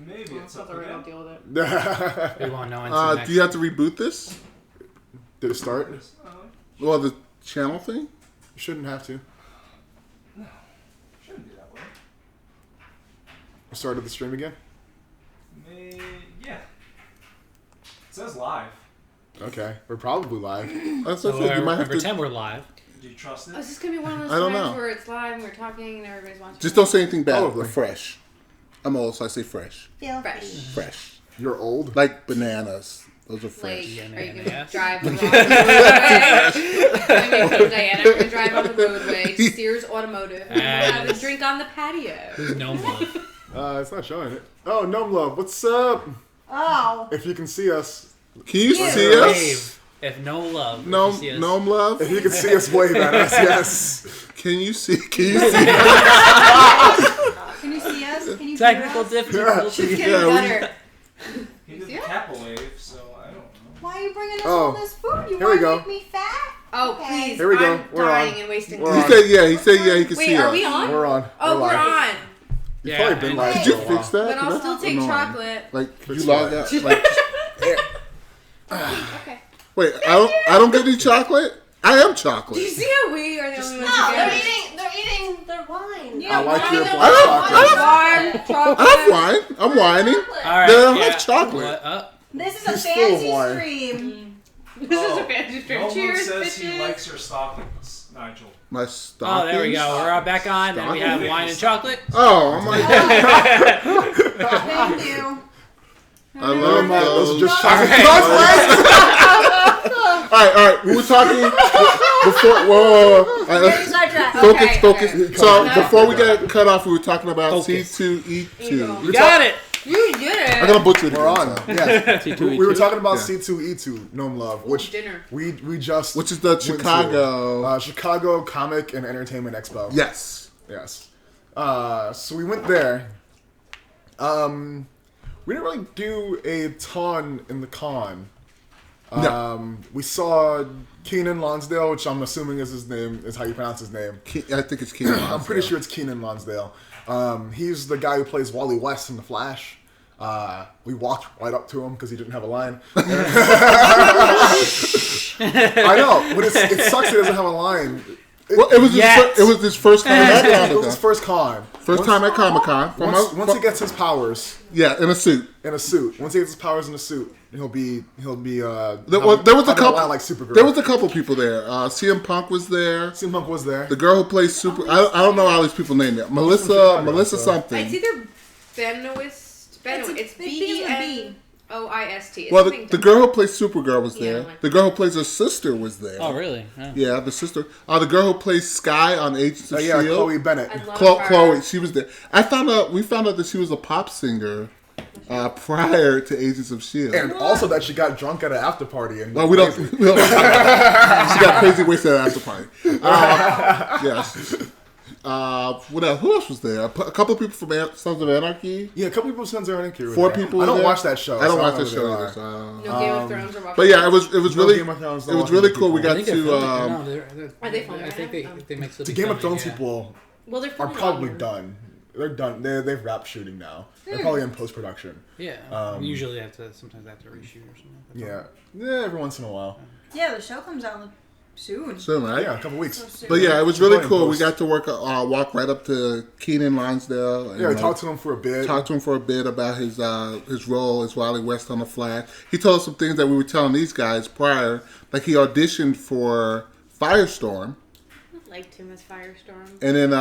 Maybe it's up I'll again. deal with it. We won't know until next do you have to reboot this? Did it start? Well, the channel thing? You shouldn't have to. No, shouldn't be that way. Started the stream again? Yeah. It says live. Okay, we're probably live. That's So okay. You might have pretend to. we're live. Do you trust it? Oh, is this gonna be one of those I don't times know. where it's live and we're talking and everybody's watching? Just don't say anything bad. Probably. Fresh. I'm old, so I say fresh. Fresh. Fresh. You're old? Like bananas. Those are fresh. Like, Yeah, are you yeah, gonna yeah. drive the wrong roadway? I mean, Diana's gonna drive on the roadway. Sears Automotive. And we'll have a drink on the patio. Who's Gnome Love? It's not showing it. Oh, Gnome Love, what's up? Oh. If you can see us. Can you see us? Wave. If no love. No, if you see us. Gnome Love? If you can see us, wave at us, yes. Can you see? Can you see? Can you see us? Can you Technical hear us? difficulties. She's getting Yeah, we- better. He did see the it? Kappa wave, so I don't know. Why are you bringing us Oh. all this food? You Here we want to go. make me fat? Oh, Okay. please. Here we go. I'm We're dying on. and wasting We're He time. on. said, yeah. He said, yeah, he can Wait, see are us. we on? We're on. Oh, we're live. on. You've probably been live. Did for you a fix while. that? Then I'll That's still take annoying. chocolate. Like, you Fix log what? out. Like, Okay. wait, I don't get any chocolate? I am Do you chocolate. see how we are the only ones No, who they're get it? eating their wine. Yeah, I like wine. your I black chocolate. Wine, I chocolate. have wine. I'm whining. All right. Then I don't yeah. have chocolate. What? This is a He's full of fancy wine. stream. This is a fancy stream. No one Cheers, says bitches. he likes your stockings, Nigel. My stockings. Oh, there we go. We're back on. Then we have wine and chocolate. Oh, I'm like, Thank you. I love Those are those. just chocolate. All right. We were talking before. Whoa. All right, let's Sidetrack. focus. Okay. So Okay. before we get cut off, we were talking about Focus. C2E2. You got it. You did it. I'm gonna butcher it. We're on. Yeah. T2E2. We were talking about Yeah. C2E2, Gnome Love, which dinner. we just Which is the went to. Chicago. Chicago Comic and Entertainment Expo. Yes. Yes. So we went there. We didn't really do a ton in the con. We saw Keenan Lonsdale, which I'm assuming is his name, is how you pronounce his name. I think it's Keenan. I'm pretty sure it's Keenan Lonsdale. He's the guy who plays Wally West in The Flash. We walked right up to him because he didn't have a line. I know, but it sucks he doesn't have a line. Well, it was his first time at It was his Comic-Con. first con. First time at Comic-Con. Once he gets his powers Yeah, in a suit. in a suit. Once he gets his powers in a suit, he'll be. There was a having couple. line like Supergirl. There was a couple people there. CM Punk was there. CM Punk was there. The girl who plays Super. I don't know all these people named yet. Melissa Chicago, so. something. It's either Benoist. It's B. Benoist. Well, the girl who plays Supergirl was there. Yeah. The girl who plays her sister was there. Oh, really? Oh. Yeah, the sister. The girl who plays Sky on Agents of Yeah, S.H.I.E.L.D. Chloe Bennett. I love her. Chloe, she was there. We found out that she was a pop singer prior to Agents of S.H.I.E.L.D. And also that she got drunk at an after party. And Well, we don't. She got crazy wasted at after party. Yes. What else? Who else was there? A couple of people from Sons of Anarchy. Yeah, a couple people Sons of Anarchy. 4 people. I don't there. watch that show. I don't so watch know that who show they either. are. So. No Game of Thrones or Walking But yeah, Dead. it was really Game of Thrones, it was no really Walking cool. We Dead got I think they're to filming. Are they filming I think it? they make some. The Game of Thrones people Well, they're are filming probably on- done. They're done. They've wrapped shooting now. They're probably in post production. Yeah. Usually sometimes they have to reshoot or something. Yeah, every once in a while. Yeah, the show comes out soon. soon, right? Yeah, a couple weeks. So soon. But yeah, it was really Going cool. We post. got to walk right up to Keenan Lonsdale. And, Yeah, we talked to him for a bit. Talked to him for a bit about his role as Wally West on The Flash. He told us some things that we were telling these guys prior. Like he auditioned for Firestorm, Liked him as Firestorm. and then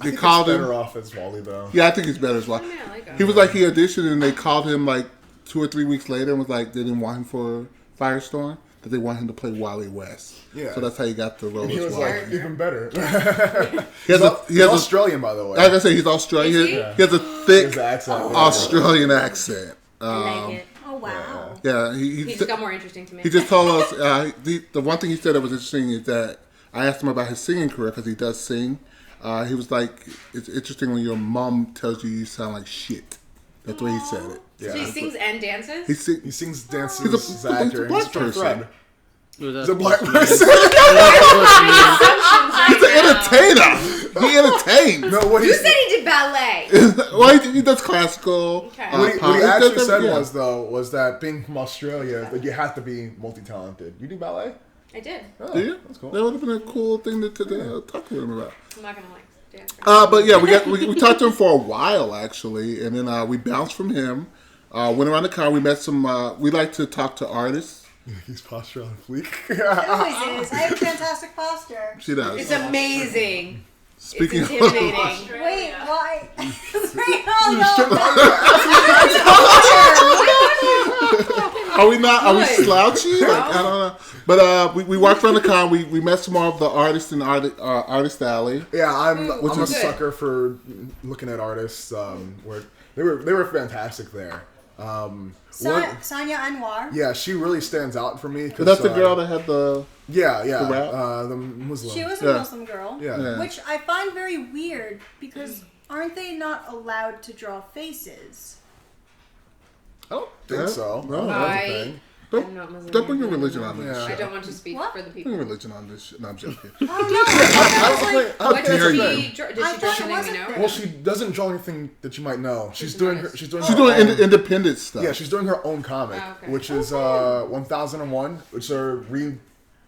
they called him. Better off as Wally though. Yeah, I think he's better as well. I mean, I like him. He was like he auditioned and they called him like 2 or 3 weeks later and was like they didn't want him for Firestorm, that they want him to play Wally West. Yeah. So that's how he got the role He as was well. like even better. He has Australian, by the way. like I said, he's Australian. Is he? He has a thick His accent. Australian accent. I like it. Oh, wow. Yeah, He just got more interesting to me. He just told us the one thing he said that was interesting is that I asked him about his singing career because he does sing. He was like, "It's interesting when your mom tells you sound like shit." That's the way he said it. So he sings and dances? He sings, dances, He's a- he's an actor. black He's from person. Fred. He's He's a black person. He's an entertainer. He entertains. No, what he You said he did did ballet. Well, he does classical. Okay. What he pop. actually does- said yeah. was that being from Australia, that you have to be multi-talented. You do ballet? I did. Oh, Do you? that's cool. That would have been a cool thing to talk with him about. I'm not gonna like dance. But yeah, we talked to him for a while actually, and then we bounced from him. Went around the car. We met some. We like to talk to artists. He's posture on fleek. It always is. I have fantastic posture. She does. It's amazing. Speaking It's of, intimidating. Wait, why? are we not? Are we Good. slouchy? Like, I don't know. But we walked around the con. We met some more of the artists in Artist Alley. Yeah, I'm a good. sucker for looking at artists. Where they were fantastic there. Sonia Anwar. Yeah, she really stands out for me. But that's the girl that had the. Yeah, the rap? the Muslim. She was a Yeah. Muslim girl. Yeah. Yeah. Which I find very weird because aren't they not allowed to draw faces? I don't think so. No, That's a I- thing. I'm not Muslim. Don't bring your religion on this. Yeah. I don't want to speak What? for the Bring people. your religion on this shit. No, I'm joking. Oh no! I I was don't like, think- I What don't does Did she you- draw? I Did she draw thought it something we wasn't know? there. Well, she doesn't draw anything that you might know. She's an doing artist. she's doing She's her doing own- independent stuff. Yeah, she's doing her own comic, Oh, okay. which is 1001, which are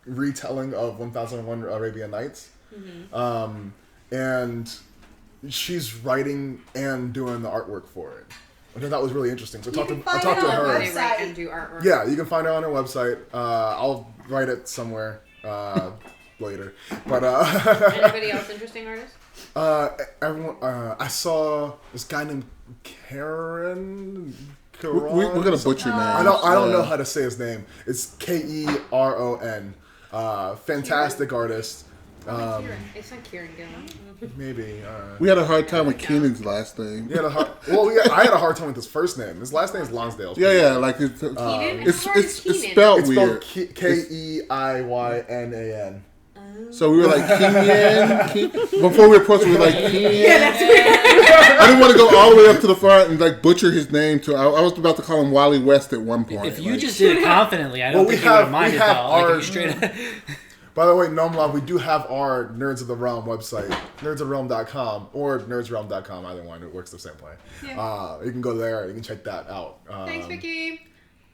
retelling of 1001 Arabian Nights. Mm-hmm. And she's writing and doing the artwork for it, which I thought was really interesting. So I talked can I find talked it to on her. They write and do artwork. Yeah, you can find her on her website. I'll write it somewhere later. But Anybody else interesting artists? everyone, I saw this guy named Karen. We're gonna butcher names. I don't know how to say his name. It's Keron. Fantastic artist. Kieran. It's not Kieran Gillen. Maybe. We had a hard time with Keenan's last name. I had a hard time with his first name. His last name is Lonsdale. Yeah, like it's Keenan? it's How hard is it's Keenan? spelled It's weird. spelled Keiyanan. So we were like Keenan. Before we approached, we were like Keenan. Yeah, that's weird. I didn't want to go all the way up to the front and like butcher his name. I was about to call him Wally West at one point. If you like, just did it confidently, I don't Well, we think you would have have- minded we have though. Like, if our- you straight up. By the way, Nomlov, we do have our Nerds of the Realm website, nerdsofrealm.com or nerdsrealm.com. Either one, it works the same way. Yeah. You can go there. You can check that out. Thanks, Vicky.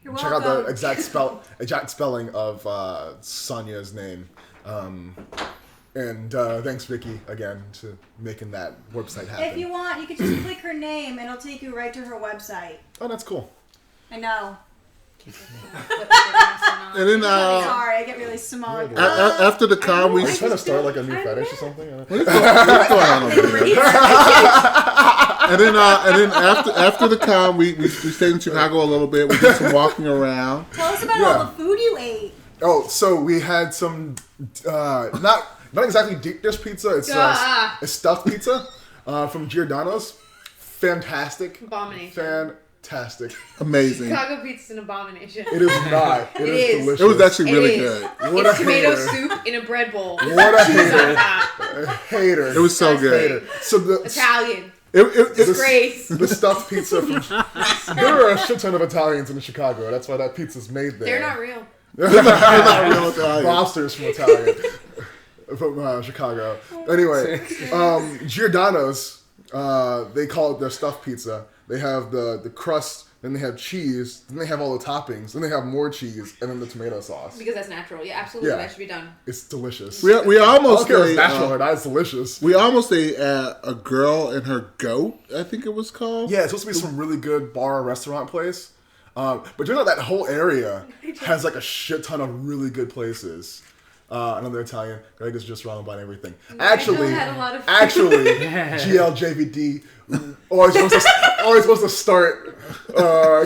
You're Check welcome. out the exact spelling of Sonia's name. And thanks, Vicky, again, to making that website happen. If you want, you can just click her name and it'll take you right to her website. Oh, that's cool. I know. and then Sorry, I get really smug. after the con, we Are you trying to start like a new fetish or something? what's going on over there? And then after the con, we stayed in Chicago a little bit. We did some walking around. Tell us about Yeah. all the food you ate. Oh, so we had some not exactly deep dish pizza. It's Ah. a stuffed pizza from Giordano's. Fantastic. Abomination. Fantastic. Amazing. Chicago pizza's an abomination. It is not. It is is. delicious. It was actually really It is. good. What It's a tomato hater. soup in a bread bowl. What a Cheese on hater. top. Hater. It was so good. hater. So Italian. It's Disgrace. the stuffed pizza from there are a shit ton of Italians in Chicago. That's why that pizza's made there. They're not real. not real Italian. Mobsters from Italian. From Chicago. Anyway, Giordano's, they call it their stuffed pizza. They have the crust, then they have cheese, then they have all the toppings, then they have more cheese, and then the tomato sauce. Because that's natural. Yeah, absolutely. Yeah. That should be done. It's delicious. We I almost don't care if ate, it's natural or not, it's delicious. we almost ate a girl and her goat. I think it was called. Yeah, it's supposed to be some really good bar or restaurant place. But you know that whole area has like a shit ton of really good places. Another Italian. Greg is just wrong about everything. Actually, had a lot of food. GLJVD always supposed to start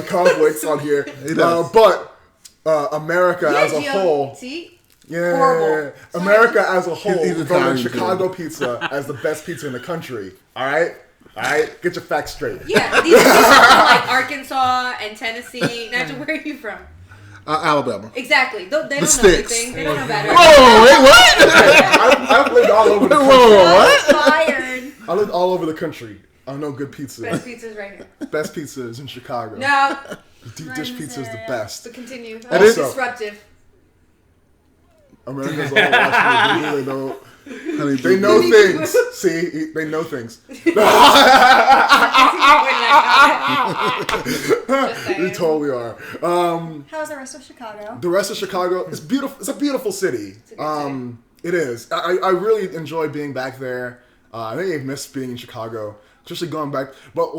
conflicts on here. does. But America as a Gio- whole, See? yeah, Horrible. America as a whole, He's voted Italian, Chicago too. pizza as the best pizza in the country. All right, get your facts straight. Yeah, these are people from like Arkansas and Tennessee. Nigel, where are you from? Alabama. Exactly. They don't know sticks. anything. They don't know better. Whoa, wait, what? I've lived all over the Whoa, country. what? Fired. I lived all over the country. I know good pizza. Best pizza's right here. Best pizza is in Chicago. No, Deep dish pizza is the best. but continue. And That's also- disruptive. America's all watching. They know Honey They Boo know Boo. things. See, they know things. Just We saying. totally are. How's the rest of Chicago? The rest of Chicago is beautiful. It's a beautiful city. It's a good city. It is. I really enjoy being back there. I think I've missed being in Chicago, especially going back. But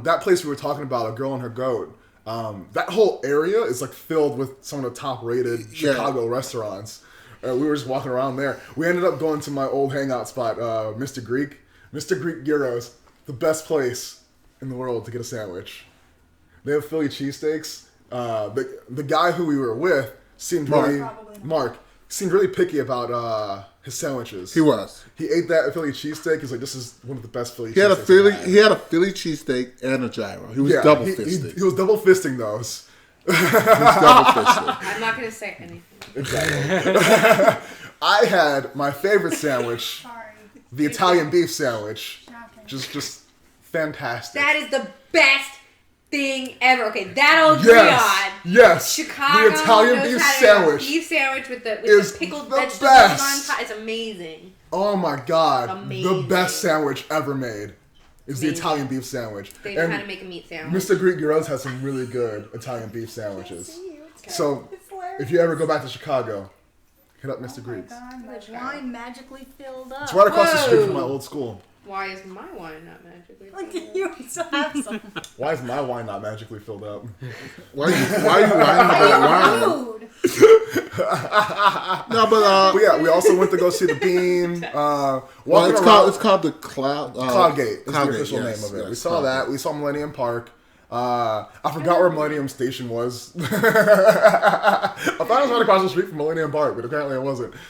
that place we were talking about, A Girl and Her Goat. That whole area is like filled with some of the top-rated Chicago restaurants. We were just walking around there. We ended up going to my old hangout spot, Mr. Greek. Mr. Greek Gyros, the best place in the world to get a sandwich. They have Philly cheesesteaks. The guy who we were with seemed Mark seemed really picky about his sandwiches. He was. He ate that Philly cheesesteak. He's like, this is one of the best Philly cheesesteaks. He had a Philly cheesesteak and a gyro. He was double fisting. He was double fisting those. He was double fisting. I'm not gonna say anything. Exactly. I had my favorite sandwich, Sorry. the Italian beef sandwich. Shocking. Just fantastic. That is the best thing ever. Okay, that I'll agree on. Yes. Chicago The Italian knows beef how to do a sandwich. beef sandwich with the is pickled the vegetables best. on top. It's amazing. Oh my god. Amazing. The best sandwich ever made is the Amazing. Italian beef sandwich. They know And how to make a meat sandwich. Mr. Greek Gyros has some really good Italian beef sandwiches. So It's hilarious. if you ever go back to Chicago, hit up Mr. Oh my Greek's. god, my wine magically filled up. It's right across the street from Whoa. my old school. Why is my wine not magically? Like, you still have some. Why is my wine not magically filled up? Why are you whining about wine? Rude. No, but But yeah, we also went to go see the Bean. well, Walking it's around, called the Cloud. Cloudgate is the Cloudgate, official yes, name of it. yes, We saw Cloudgate. that. We saw Millennium Park. I forgot where Millennium Station was. I thought it was right across the street from Millennium Park, but apparently it wasn't. Did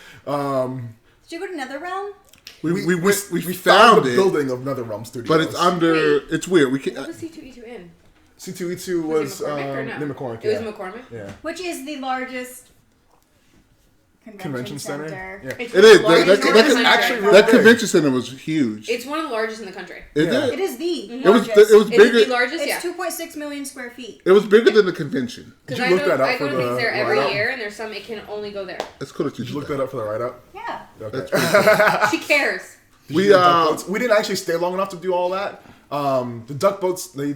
you go to Netherrealm? We found found the it, building of NetherRealm Studios. but it's under. It's weird. We What can't. was C2E2 in? C2E2 Was was it McCormick or no? near McCormick. It Yeah. was McCormick? Yeah. Which is the largest Convention center. Yeah. It's It one is. of the largest That- in that- the that- country. actually really That big. convention center was huge. It's one of the largest in the country. Is Yeah. It it? is the It was. largest. It was Is it bigger. the largest? It's Yeah. 2.6 million square feet. It was bigger than the convention. Because Did I you look go, that up I go for to the things there every write-up? year, and there's some it can only go there. It's cool that you Did you look did that up for the write-up? Yeah. Okay. That's pretty cool. She cares. We We didn't actually stay long enough to do all that. The duck boats, they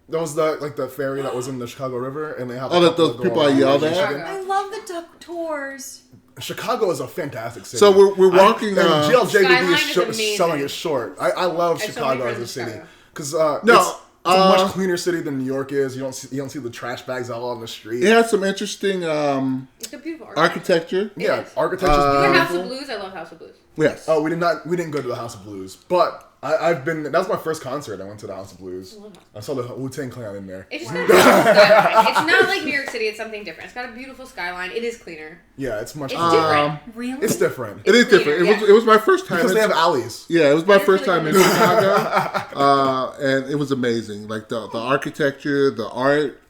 that was the ferry that was in the Chicago River, and they have. Oh, that those go people I around yelled at? Michigan. I love the duck tours. Chicago is a fantastic city. So we're walking. And Uh, GLJBB Skyline is is amazing. selling it short. I love I have so Chicago many as a friends in city Chicago. because No, it's a much cleaner city than New York is. You don't see the trash bags all on the street. it has some interesting It's a beautiful architecture. Yeah, It is. architecture's You got House beautiful. of Blues. I love House of Blues. Yes. Oh, we didn't go to the House of Blues, but I've been. That was my first concert. I went to the House of Blues. I saw the Wu-Tang Clan in there. It's just got a beautiful skyline. It's not like New York City. It's something different. It's got a beautiful skyline. It is cleaner. Yeah, it's much. It's more- different. Really? It's different It is cleaner, different. yeah. It was my first time. because they have alleys. Yeah, it was my It's first really time in cool. Chicago, and it was amazing. Like the architecture, the art,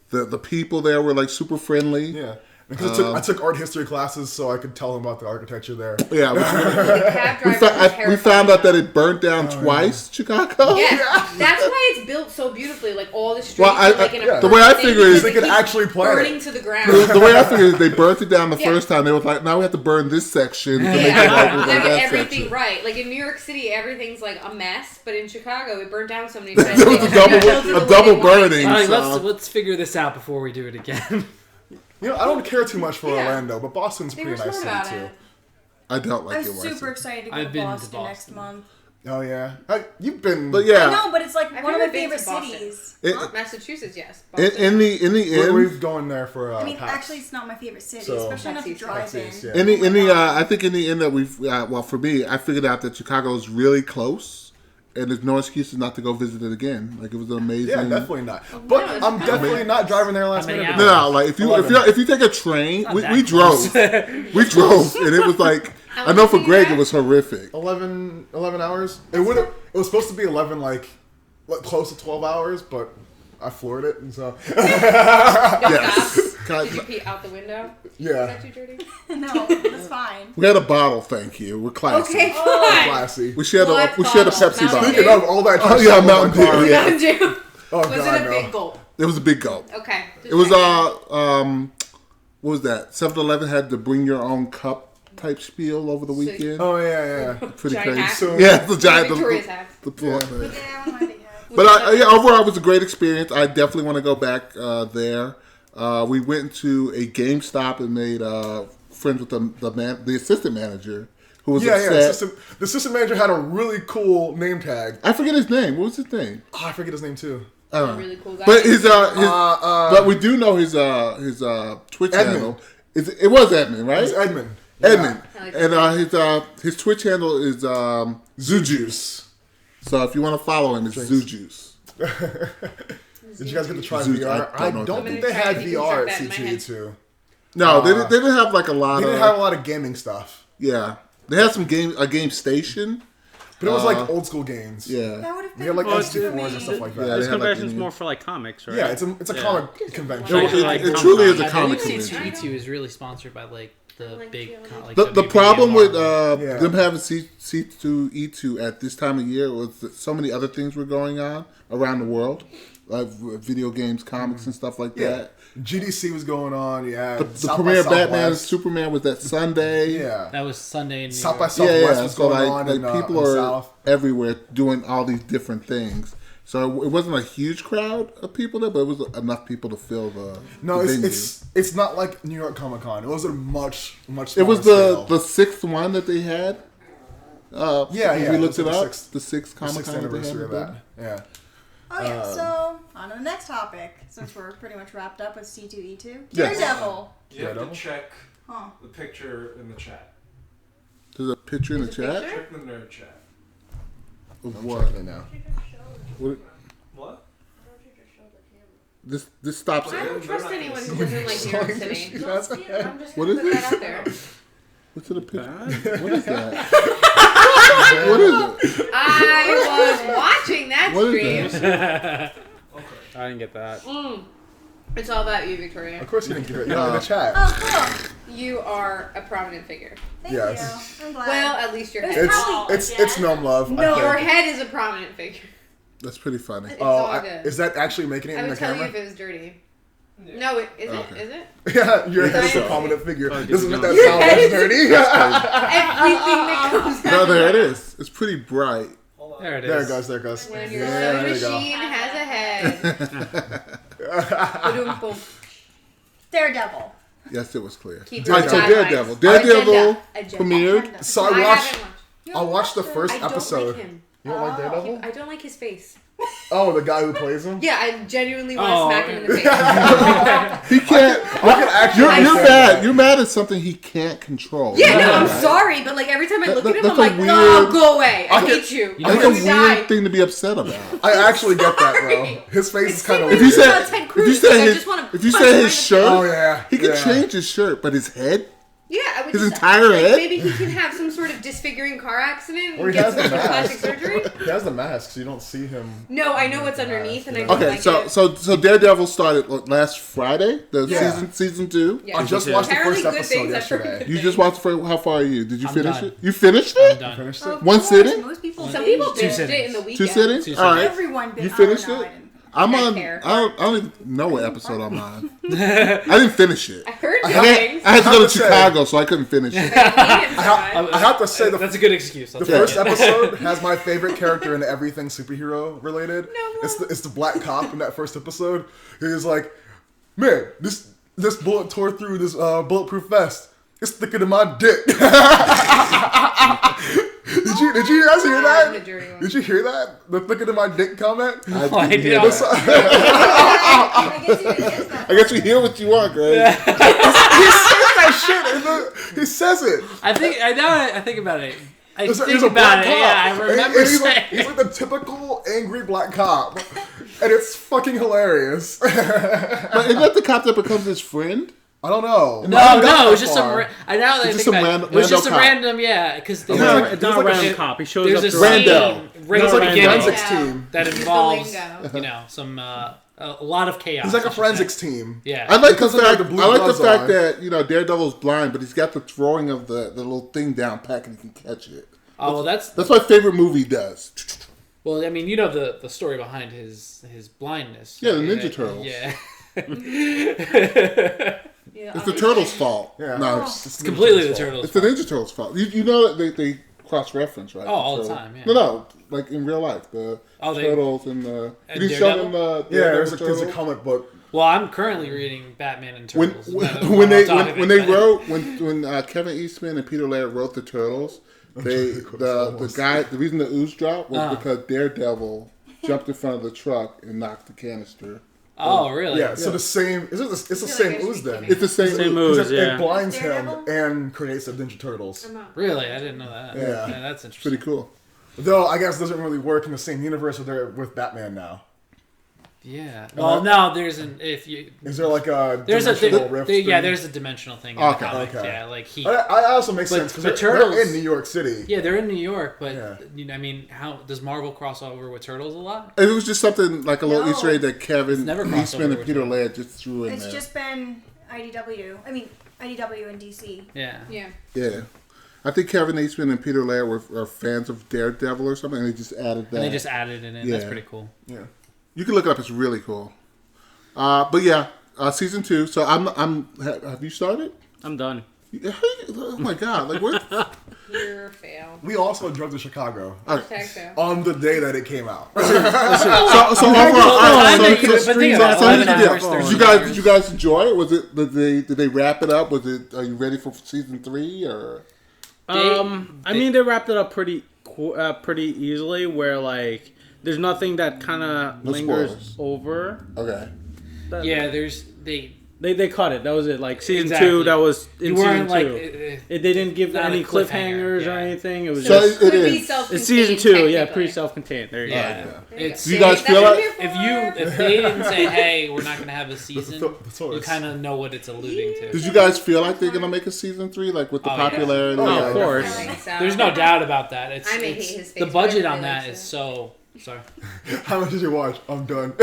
the people there were like super friendly. Yeah, because I took art history classes, so I could tell them about the architecture there. Yeah, The cab driver we found out that it burnt down twice, Chicago. Yes, that's why it's built so beautifully. Like all the streets, Well, are like in a the way I perfect figure is because they it could keeps actually plan it. burning to the ground. The way I figured is they burnt it down the Yeah. first time. They were like, now we have to burn this section to make it Yeah, right with like that everything section. right. Like in New York City, everything's like a mess, but in Chicago, it burned down so many There times. was a double burning. All right, so- let's figure this out before we do it again. You know, I don't care too much for Yeah. Orlando, but Boston's a They pretty were nice smart city about too. it. I don't like I'm it. super Weston. excited to go I've to been to Boston next Boston. month. Oh yeah, you've been. But I yeah, know, but it's like I've one of never my been to favorite Boston. cities. it, Massachusetts, yes. in the We're end, going there for. I mean, PAX. actually, it's not my favorite city, So- especially not to Texas, drive Texas, in. yeah. I think in the end that we've well for me, I figured out that Chicago is really close, and there's no excuses not to go visit it again. Like it was an amazing. Yeah, definitely not. But No, it's I'm definitely not driving there last How many minute. hours? No, like if you take a train, Not we that drove, we drove, and it was like How I long know did for you Greg do it was horrific. 11 hours. It was supposed to be 11, like close to 12 hours, but I floored it, and so Yes, Did you pee out the window? Is yeah, that too dirty? No, that's fine. we had a bottle. Thank you. We're classy. Okay, fine. classy. We shared a What Pepsi bottle? bottle. Mountain Speaking of all that, Oh trash yeah, all over Mountain my car. Dew. Yeah, Mountain Dew. Oh Was god, it a no. big gulp? it was a big gulp. Okay. just It was checking. what was that? 7-Eleven had to bring your own cup type spiel over the weekend. Oh yeah. Pretty Giant crazy. hat. So- Yeah, the giant. Victoria's hat. The plot. Yeah, one might be good. But yeah, overall, it was a great experience. I definitely want to go back there. We went to a GameStop and made friends with the assistant manager, who was upset. The assistant manager had a really cool name tag. I forget his name. What was his name? Oh, I forget his name too. I don't know. Really cool guy. But but we do know his Twitch Edmund. handle. It was Edmund, right? It's Edmund. Edmund. I like And his Twitch handle is Zoojuice. So if you want to follow him, it's Zoojuice. Did you guys get to try Zoot, VR? I I don't don't know. think they had I'm gonna try VR to at keep track that in my C2E2. No, they didn't have like a lot They of. didn't have a lot of gaming stuff, Yeah, they had some a game station. but it was like old school games. Yeah, That would have We been had like Well, SD4s and stuff like Yeah, that. they This had, like, convention's any- more for like comics, right? Yeah, it's a Yeah. comic convention. Like- like it truly is a I comic believe convention. C2E2 is really sponsored by like the Like big the- like The WB problem and with Marvel. Yeah. them having C2E2 at this time of year was that so many other things were going on around the world, like video games, comics, and stuff like Yeah. that. GDC was going on. Yeah, The South by premiere of Batman and Southwest. Superman was that Sunday. Yeah, That was Sunday in New South by York. Southwest was So going on. like in, people in are South. everywhere doing all these different things. So it wasn't a huge crowd of people there, but it was enough people to fill the No, the venue. it's not like New York Comic Con. It was a much It was smaller the sixth one that they had. Yeah, we it looked was it the up. sixth- The sixth scale. Comic Sixth Con that they had. anniversary of that. Yeah. Oh yeah, so on to the next topic, since we're pretty much wrapped up with C2E2. Yes. Daredevil. You have to Daredevil? check Huh. the picture in the chat. There's a picture in the There's a chat picture? Check the nerd chat. of I'm what? checking it now. What? What? This stops. I don't trust anyone who lives in like New York City. I'm just What gonna is put this? that out there. What's in the picture? What is that? What is it? I was watching that What stream. is that? Okay. I didn't get that. It's all about you, Victoria. Of course you didn't give it. You in the chat. Oh, cool. You are a prominent figure. Thank Yes. you. I'm glad. Well, at least your It's head. probably- It's gnome love. No, I your think. head is a prominent figure. That's pretty funny. It's Oh, all good. is that actually making it I in would the tell you camera? if it was dirty. No, it isn't. Okay. Is it? Yeah, your head is a Science. prominent figure. Oh, Doesn't make that Your sound head less is- dirty. Everything that comes out. No, there it is. It's pretty bright. Hold on. There it is. There it goes. There it goes. When your Yeah, sewing there you go. machine has a head. Ba-dum, boom. Daredevil. Yes, it was clear. Keep All right, so your Daredevil. guidelines. Daredevil Agenda. premiered. So I I watched. haven't watched. You I haven't watched the it? first I don't episode. like him. You don't like Daredevil? I don't like his face. Oh, the guy who plays him. Yeah, I genuinely want Oh. to smack him in the face. He can't. I can actually. You're understand mad. that. You're mad at something he can't control. Yeah, no, I'm Right? sorry, but like every time I look at him, That's I'm a like, weird- no, go away. I I hate you. You I know think I'm a gonna die. weird thing to be upset about. I actually get that, bro. His face is kind of If If you It's weird. about said, Ted if you Cruz, said I his, just wanna if you punch said him his right shirt, Oh yeah. he could yeah. change his shirt, but his head, Yeah, I would his just, entire like, head. maybe he can have some sort of disfiguring car accident Or and he get has some the sort of plastic mask. surgery. He has the mask, so you don't see him. No, I know what's underneath, and I don't Okay, like so it. so Daredevil started last Friday, the Yeah. season 2. Yeah. I just Yeah. watched the Apparently first good episode things I've heard yesterday. good You just watched for how far are you? Did you I'm finish done. it? You finished I'm it? done. Finished Of it. One course, sitting? Most people Some did. people Two binged it sittings. in the weekend. Two sittings? Two All right. Everyone bit. You finished I don't know, it? I didn't. I'm I on. care. I don't even know what episode I'm on. I didn't finish it. I heard I good had, things. I had to I go have to to say- Chicago, so I couldn't finish it. I have to say That's a good excuse. The That's first fine. episode has my favorite character in everything superhero related. No. It's the black cop in that first episode. He was like, man, this bullet tore through this bulletproof vest. It's thicker than my dick. Did you guys hear I'm that? a dirty one. Did you hear that? The thicker than my dick comment? I didn't hear know. that. I guess you didn't get that. I guess you hear what you want, Greg. He says that shit. He says it. I think about it. I He's think a about black it. cop. Yeah, I remember and saying. he's like the typical angry black cop. And it's fucking hilarious. But isn't that the cop that becomes his friend? I don't know. No, it was just some. Now that I Just think some about it, it was just a random cop. random, yeah, because It's there's not a like a random sh- cop. He shows there's up a to scene Rando. right He's at like the a beginning forensics Yeah. team. that Use the involves lingo. some a lot of chaos. He's like I a should forensics say. team. Yeah, I like Because the of, like, fact. the blue I like the gloves fact on. that Daredevil's blind, but he's got the throwing of the little thing down pat and he can catch it. oh well, that's That's my favorite movie does. well. I mean, you know the story behind his blindness. Yeah, the Ninja Turtles. Yeah. Yeah, Yeah, It's the turtles' fault. Yeah. No, It's completely the turtles. it's the Ninja Turtles' fault. You know that they cross-reference, right? Oh, all the Turtle- time, yeah. No, like in real life, the they- turtles and the. and Did you show them Daredevil? the Yeah, there's Daredevil a turtle? comic book. Well, I'm currently reading Batman and When Turtles. when they wrote when Kevin Eastman and Peter Laird wrote the Turtles, the reason the ooze dropped was because Daredevil jumped in front of the truck and knocked the canister. Oh, really? Yeah, so the same. It's the same like I ooze should be then. kidding. It's the same. Same ooze. moves, yeah. It blinds him Daredevil? and creates the Ninja Turtles. I'm out. Really? I didn't know that. Yeah. That's interesting. Pretty cool. Though I guess it doesn't really work in the same universe with Batman now. Yeah. Well, no, there's Is there like a there's dimensional rift thing? there's a dimensional thing. In Okay. the comic. Okay. Yeah, like he. I also makes sense because but they're Turtles- in New York City. Yeah, they're in New York, but Yeah. you know, I mean, how does Marvel cross over with Turtles a lot? It was just something like a little No. Easter egg that Kevin never crossed Eastman over and with Peter Turtles. Laird just threw in It's there. just been IDW. I mean, IDW and DC. Yeah. Yeah. Yeah. I think Kevin Eastman and Peter Laird are fans of Daredevil or something, and they just added that. And they just added it in. That's Yeah. pretty cool. Yeah. You can look it up; it's really cool. But yeah, season 2. So have you started? I'm done. Oh my god! Like what? You're a fail. We also drove to Chicago Hashtag fail. on the day that it came out. So overall, time that you- but think about it, 11 hours, 13 did you guys enjoy it? Was it did they wrap it up? Was it? Are you ready for season 3 or? I mean, they wrapped it up pretty easily. Where like, there's nothing that kind of No lingers spoilers. over. Okay. Yeah, They cut it. That was it. Like season Exactly. 2, that was you in weren't season like 2. They didn't give not a any cliffhanger, cliffhangers or yeah. anything. It was So just Could it be is. self-contained. it's season 2. Yeah, technically. pretty self-contained. There you yeah. go. There you It's Do you guys That's feel what like- I'm here for. if they didn't say, "Hey, we're not gonna have a season," The you source. kind of know what it's alluding to. Did you guys feel like they're gonna make a season 3, like with the Oh, yeah. popularity? Oh, of course. I think so. There's no doubt about that. It's, I may it's- hate his face, the but budget I on that like is it. so. Sorry. How much did you watch? I'm done.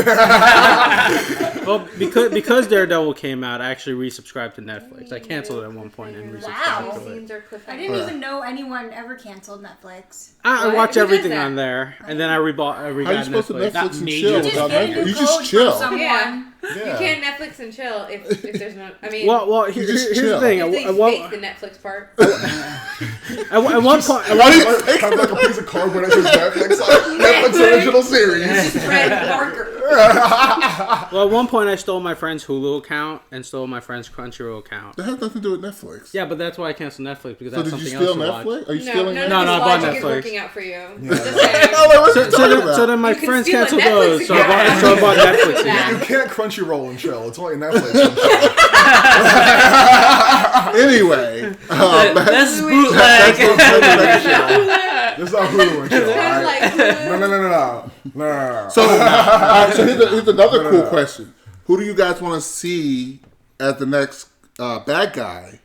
Well, because Daredevil came out, I actually resubscribed to Netflix. I canceled it at one point and Wow. resubscribed to it. Scenes are I didn't Yeah. even know anyone ever canceled Netflix. I What? watch Who does everything that? on there, and then I regot How are you supposed to Netflix. Not Netflix and me. chill You Just without get Netflix? your You code just chill. from someone. Yeah. You Yeah. can't Netflix and chill if there's no. I mean, Well, You here's just the chill. thing. if they At fake the Netflix part. one point, Have like a piece of cardboard that says Netflix, Netflix original series. Fred Barker. well, at one point, I stole my friend's Hulu account and stole my friend's Crunchyroll account. That has nothing to do with Netflix. Yeah, but that's why I canceled Netflix because So that's did you something steal else to watch. Netflix? Are you No, stealing none Netflix? No, of no, this I bought logic is Netflix. working out for you. Yeah. Just saying. Oh, like, what are you So talking then, about? so then my You can friends steal a canceled Netflix those, so I account. bought Netflix Yeah. again. You can't Crunchyroll and chill. It's only Netflix and chill. Anyway, This is that's bootleg. There's not Hulu and chill. Kind of Alright? like, No. so, all right, so here's another cool question. Who do you guys want to see as the next bad guy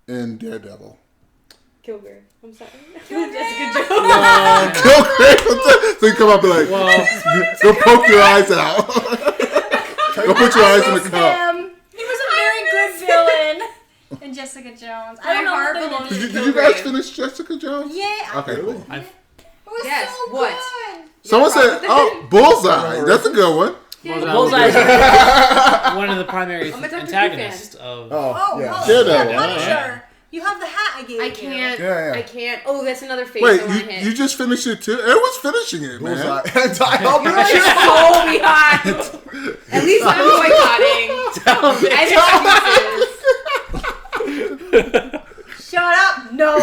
in Daredevil? Kilgrave. I'm sorry. Jessica Jones. Kill Craig. So you come up and like, go poke your eyes out. Go put your eyes in the cup. Him. He was a very good villain in Jessica Jones. I don't know heart what they belongs did. Did you guys finish Jessica Jones? Yeah. Okay, cool. It was Yes, so what? good. Someone problem said, with "Oh, Bullseye." That's a good one. Bullseye is one of the primary I'm a Dr. Who antagonists of. Oh, yeah. yeah, Daredevil. Punisher. You have the hat I gave I you. can't. Yeah. I can't. Oh, that's another face Wait, I want to hit. you just finished it too? Everyone's finishing it, man. I'll You're so behind. At least I'm boycotting. Shut up. No.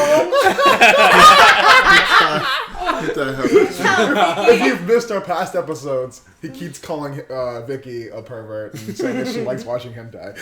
What the hell? If you've missed our past episodes, he keeps calling Vicky a pervert and saying that she likes watching hentai.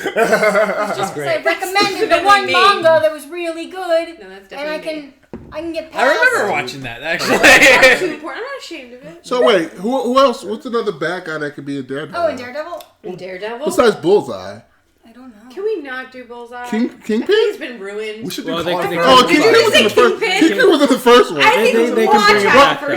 Just I recommended the one me. manga that was really good. No, that's And I definitely can get past I remember watching that actually. That's too important. I'm not ashamed of it. So wait, who else? What's another bad guy that could be in Daredevil? Oh, and Daredevil? And Daredevil? Besides Bullseye, I don't know. Can we not do Bullseye? Kingpin. I think he's been ruined. We should Well, do they- Colin they- Farrell. Oh, Kingpin was in the first. Kingpin? Kingpin was in the first one. I think They- it's they can watch bring it out back, for though.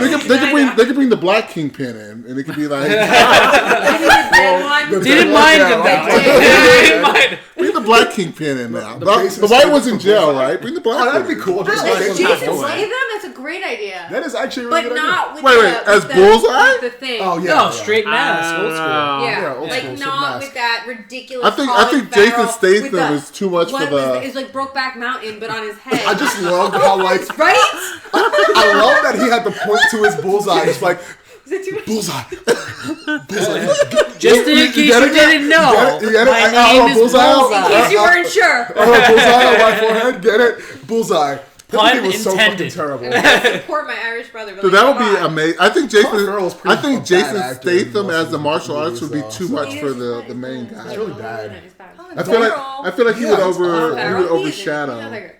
They could bring the black Kingpin in, and it could be like Dead one. The Didn't dead mind one, him yeah, though. like- Didn't mind. bring the black kingpin in now. The The basis white of one's in the jail, bullseye. right? Bring the black Oh, that'd one be in. cool. Just Oh, like, Jason not Statham? doing That's a great idea. that is actually a But really good not idea. with Wait, the, as with Bullseye? the thing. Oh, yeah. No, straight mask, old school. Yeah, Yeah, old like school, not mask. with that ridiculous. I think Colin Jason Farrell Statham with the- is too much for what the. was it's like Brokeback Mountain, but on his head. I just love how, like, right. I love that he had to point to his bullseye. Just like, Is it too much? bullseye. Just in case you get it? didn't know, You get it? my I- name is bullseye. Bullseye. In case you weren't sure. Bullseye on my forehead. Get it? Bullseye. That Pun movie was so fucking intended. terrible. I support my Irish brother. But So like, that would come be on. amazing. I think Colin Farrell's Jason. pretty I think bad Jason actor in Statham most as of the his martial arts would be movies, too so. much for the main guy. It's really bad. I feel like he would overshadow.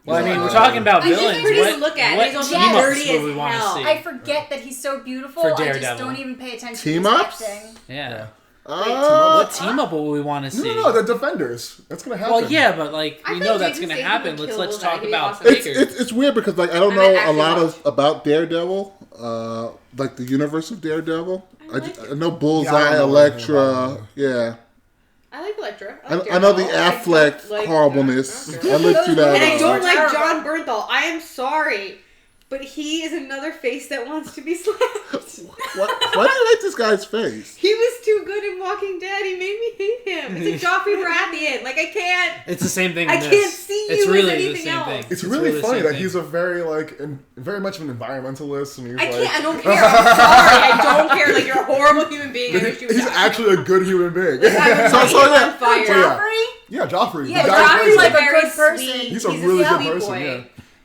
Well, I mean, we're talking about He's just villains. pretty What, to look at. what He's also team-ups dirty would as we want to hell. see? I forget that he's so beautiful. For I just Daredevil. don't even pay attention Team to his ups? acting. Yeah. Uh, What team up would we want to see? No, the Defenders. That's gonna happen. Well, yeah, but like I we think know that's Jason gonna Statham happen. would kill Let's Bullseye. talk He'd be about awesome. Baker. it's weird because like I don't I know might a actually lot watch. about Daredevil, like the universe of Daredevil. I like I know Bullseye, Yeah, I don't know Elektra, anything about yeah. I like Elektra. I know the Affleck horribleness. I lived through that. And I don't like Terrible. John Bernthal. I am sorry. But he is another face that wants to be slapped. Why do you like this guy's face? He was too good in Walking Dead. He made me hate him. It's like Joffrey Baratheon. Like, I can't. It's the same thing. I in this. can't see you It's as really anything the same else. thing. It's really the funny same that thing. he's a very very much of an environmentalist, and he's I like, can't. I don't care. I'm sorry. I don't care. Like, you're a horrible human being. I wish you would he's die. actually a good human being. I would So- light so him yeah. on fire. So yeah. Joffrey? Yeah, Joffrey. Yeah, the guy who Joffrey's plays like him. a good person. He's a really good sweet person, boy.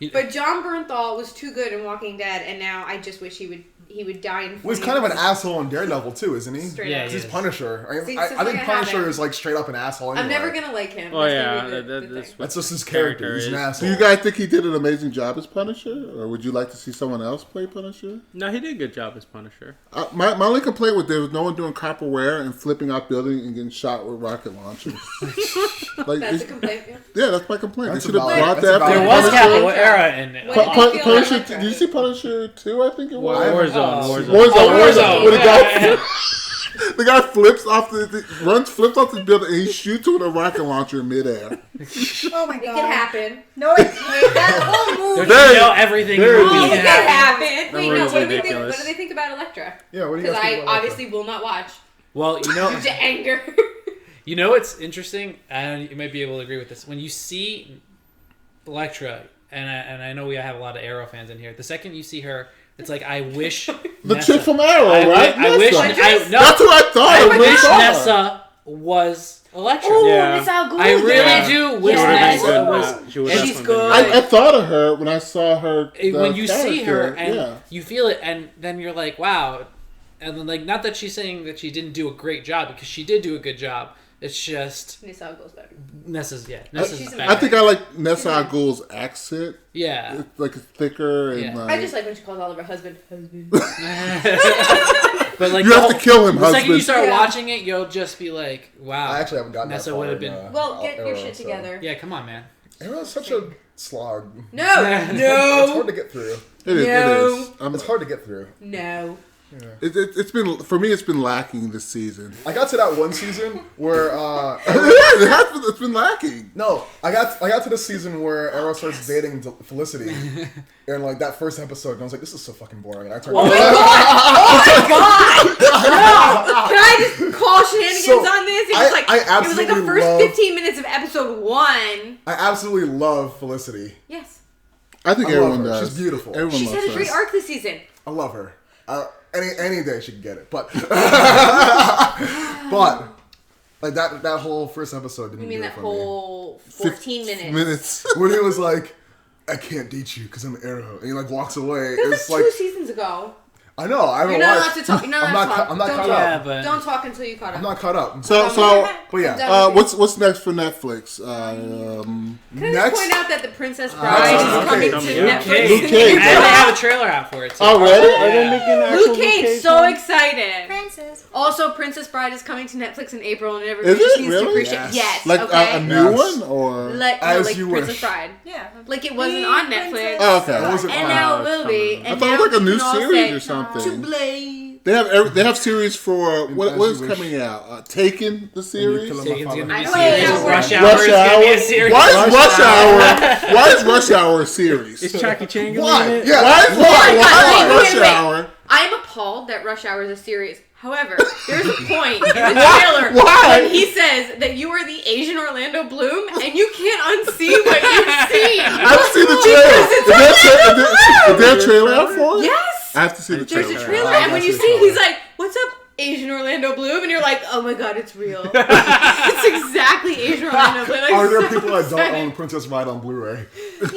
yeah. But John Bernthal was too good in Walking Dead, and now I just wish he would die in. Well, he's kind of an asshole in Daredevil too, isn't he? Straight Yeah, up. he He's is. Punisher. See, I so think something Punisher happened. is like straight up an asshole. Anyway. I'm never gonna like him. Oh That's yeah, gonna be the that's thing. That's just his character. He's an is. asshole. Do you guys think he did an amazing job as Punisher, or would you like to see someone else play Punisher? No, he did a good job as Punisher. My only complaint was there was no one doing copperware and flipping out buildings and getting shot with rocket launchers. Like, That's a complaint. yeah, that's my complaint. That's They should have valid- brought that's that. valid. There from was Punisher. Capital Era in it. What did they feel Punisher. like? Did you see Punisher 2? I think it was. Warzone. Warzone. When the guy, Yeah. the guy flips off flips off the building and he shoots with a rocket launcher in midair. Oh my It god. can happen. No, it can't. That whole movie. Don't you know everything in There movies it It is. can can happen? happen. That Wait, movie no. was What do they think? ridiculous. What do they think about Elektra? Yeah, what do you Because guys I think about obviously will not watch Well, due to anger. you know what's interesting? And you might be able to agree with this. When you see Elektra, and I know we have a lot of Arrow fans in here. The second you see her, it's like I wish The chick from Arrow, right? I wish. Nessa. No, That's who I thought. I when I wish saw her. Nessa was Elektra. Oh, Yeah. Miss Al Ghul. I really Yeah. do wish She would've been Nessa good. was. She would've and she's definitely been good. I thought of her when I saw her. When you see her character, and yeah. you feel it, and then you're like, wow. And then, like, not that she's saying that she didn't do a great job, because she did do a good job. It's just Miss Al Ghul's better. Nessa's she's better. I think I like Nessa Al Ghul's accent. Yeah. It's like it's thicker and Yeah. like. I just like when she calls all of her husband. But like You have to kill him, the second you husband. start Yeah. watching it, you'll just be like, wow. I actually haven't gotten Nessa that far would have in, been. Well, get your Arrow, shit so. together. Yeah, come on, man. Arrow's such a slog. No, It's hard no, to get through. It is. No. It is. It's hard to get through. no. It's been for me. It's been lacking this season. I got to that one season where It's been lacking. no, I got to the season where Arrow starts dating Felicity, and like that first episode, and I was like, this is so fucking boring. And I turned. Oh my god! No! Can I just call shenanigans So, on this? It I- was like I it was like the absolutely first love- 15 minutes of episode 1. I absolutely love Felicity. Yes. I think I love everyone her. does. She's beautiful. Everyone She's loves had a her. great arc this season. I love her. Any day she can get it, but but like that whole first episode didn't You mean do it that for whole 14 minutes? Minutes. me. When he was like, I can't date you because I'm Arrow, and he like walks away. That was It's like like 2 seasons ago. I know I haven't You're not allowed watched. to talk. You're not I'm allowed not to talk. I'm not Don't caught talk. up. Yeah, but Don't talk until you caught up. I'm not caught up. So But yeah. I'm done with what's next for Netflix? Can I Next? just point out that The Princess Bride is Luke coming Cage. to Luke Netflix? Cage. Luke And Cage. they have a trailer out for it. Too. Already? Are they making an actual Luke Cage, so one? excited. Princess. Also, Princess Bride is coming to Netflix in April, and Is everybody it? just needs to Really? appreciate. Yes. Yes, Like okay. a new Yes. one or? Like, no, As like you Princess wish. Bride. Yeah. Like it wasn't on Netflix. Princess. Oh, okay. It wasn't And on. now Oh, it will it's be. coming. And I thought it now was like a we new can all series say, or something. To Blade. They have series for what As is You Wish. coming out? Taken the series. Kill 'Em Taken's My gonna Father. be I series. know, Rush yeah. Hour Rush is gonna be a Hour. series. Why is Rush Hour? Why is Rush Hour a series? Is Jackie Chan gonna Why? be in it? Yeah. Why is Wait, Rush Hour? I am appalled that Rush Hour is a series. However, there's a point in the trailer Why? when he says that you are the Asian Orlando Bloom and you can't unsee what you've seen. I've seen the trailer. Is there a trailer out for it? Yes! I have to see the trailer. There's a trailer, I and when see you the see, trailer. he's like, "What's up, Asian Orlando Bloom?" And you're like, "Oh my god, it's real." It's exactly Asian Orlando Bloom. I'm Are there so people that don't excited. own Princess Bride on Blu-ray? Yeah.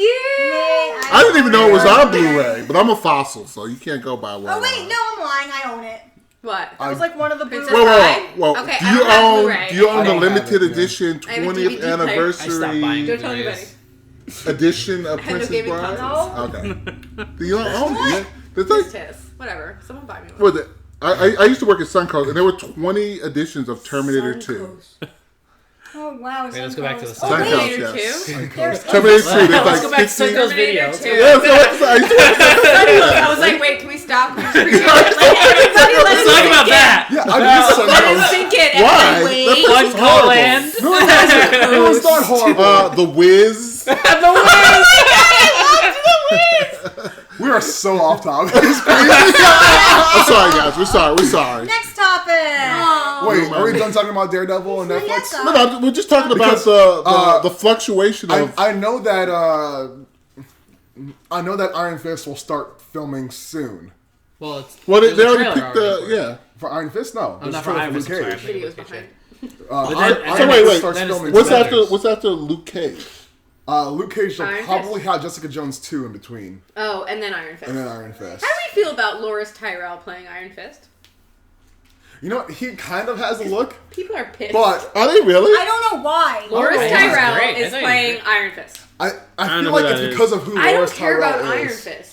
I didn't even know it was on Blu-ray, but I'm a fossil, so you can't go by what. Oh wait, no, I'm lying. I own it. What? It was like one of the Princess Blu-ray. Whoa. Okay, do I you don't have own? Blu-ray. Do you own I the don't have limited it, yeah. edition I have a 20th DVD player. I stopped buying anniversary Don't tell anybody. edition of I had no Princess gaming Bride? consoles. Okay. Do you own it? Yeah. There's Just like, Tiss. Whatever. Someone buy me one. what the, I used to work at Suncoast, and there were 20 editions of Terminator 2. Oh wow. Wait, let's go back to the Suncoast. Suncoast. Terminator yes. 2? There's Terminator 2, there's Let's like go back to 60. Suncoast Terminator videos. 2. Yeah, so I used to work at I was like, wait, can we stop? Can we just everybody let Let's it talk sink about in. that. Yeah, I miss Let it Suncoast. sink in. Why? Everybody wait. That One was horrible. land. No, it wasn't. It was not horrible. The Wiz. We are so off topic. I'm sorry, guys. We're sorry. Next topic. Wait, are we done talking about Daredevil and Netflix? No, we're just talking about the fluctuation of. I know that Iron Fist will start filming soon. Well, it's Well, there's they a already trailer picked already for it. yeah. For Iron Fist, no. Oh, There's not a for trailer Iron Fist. Luke Sorry, Cage. I Videos think behind. So wait. starts then it's filming the What's soon. Defenders. after Luke Cage? Luke Cage will Iron probably have Jessica Jones 2 in between, Oh, and then Iron Fist. and then Iron Fist. How do we feel about Loris Tyrell playing Iron Fist? You know what? He kind of has a look, People are pissed. but Are they really? I don't know why. Loris Oh, he's Tyrell great. I is thought he was playing great. Iron Fist. I don't feel know like who it's that because of who I don't Loris care Tyrell about is. Iron Fist.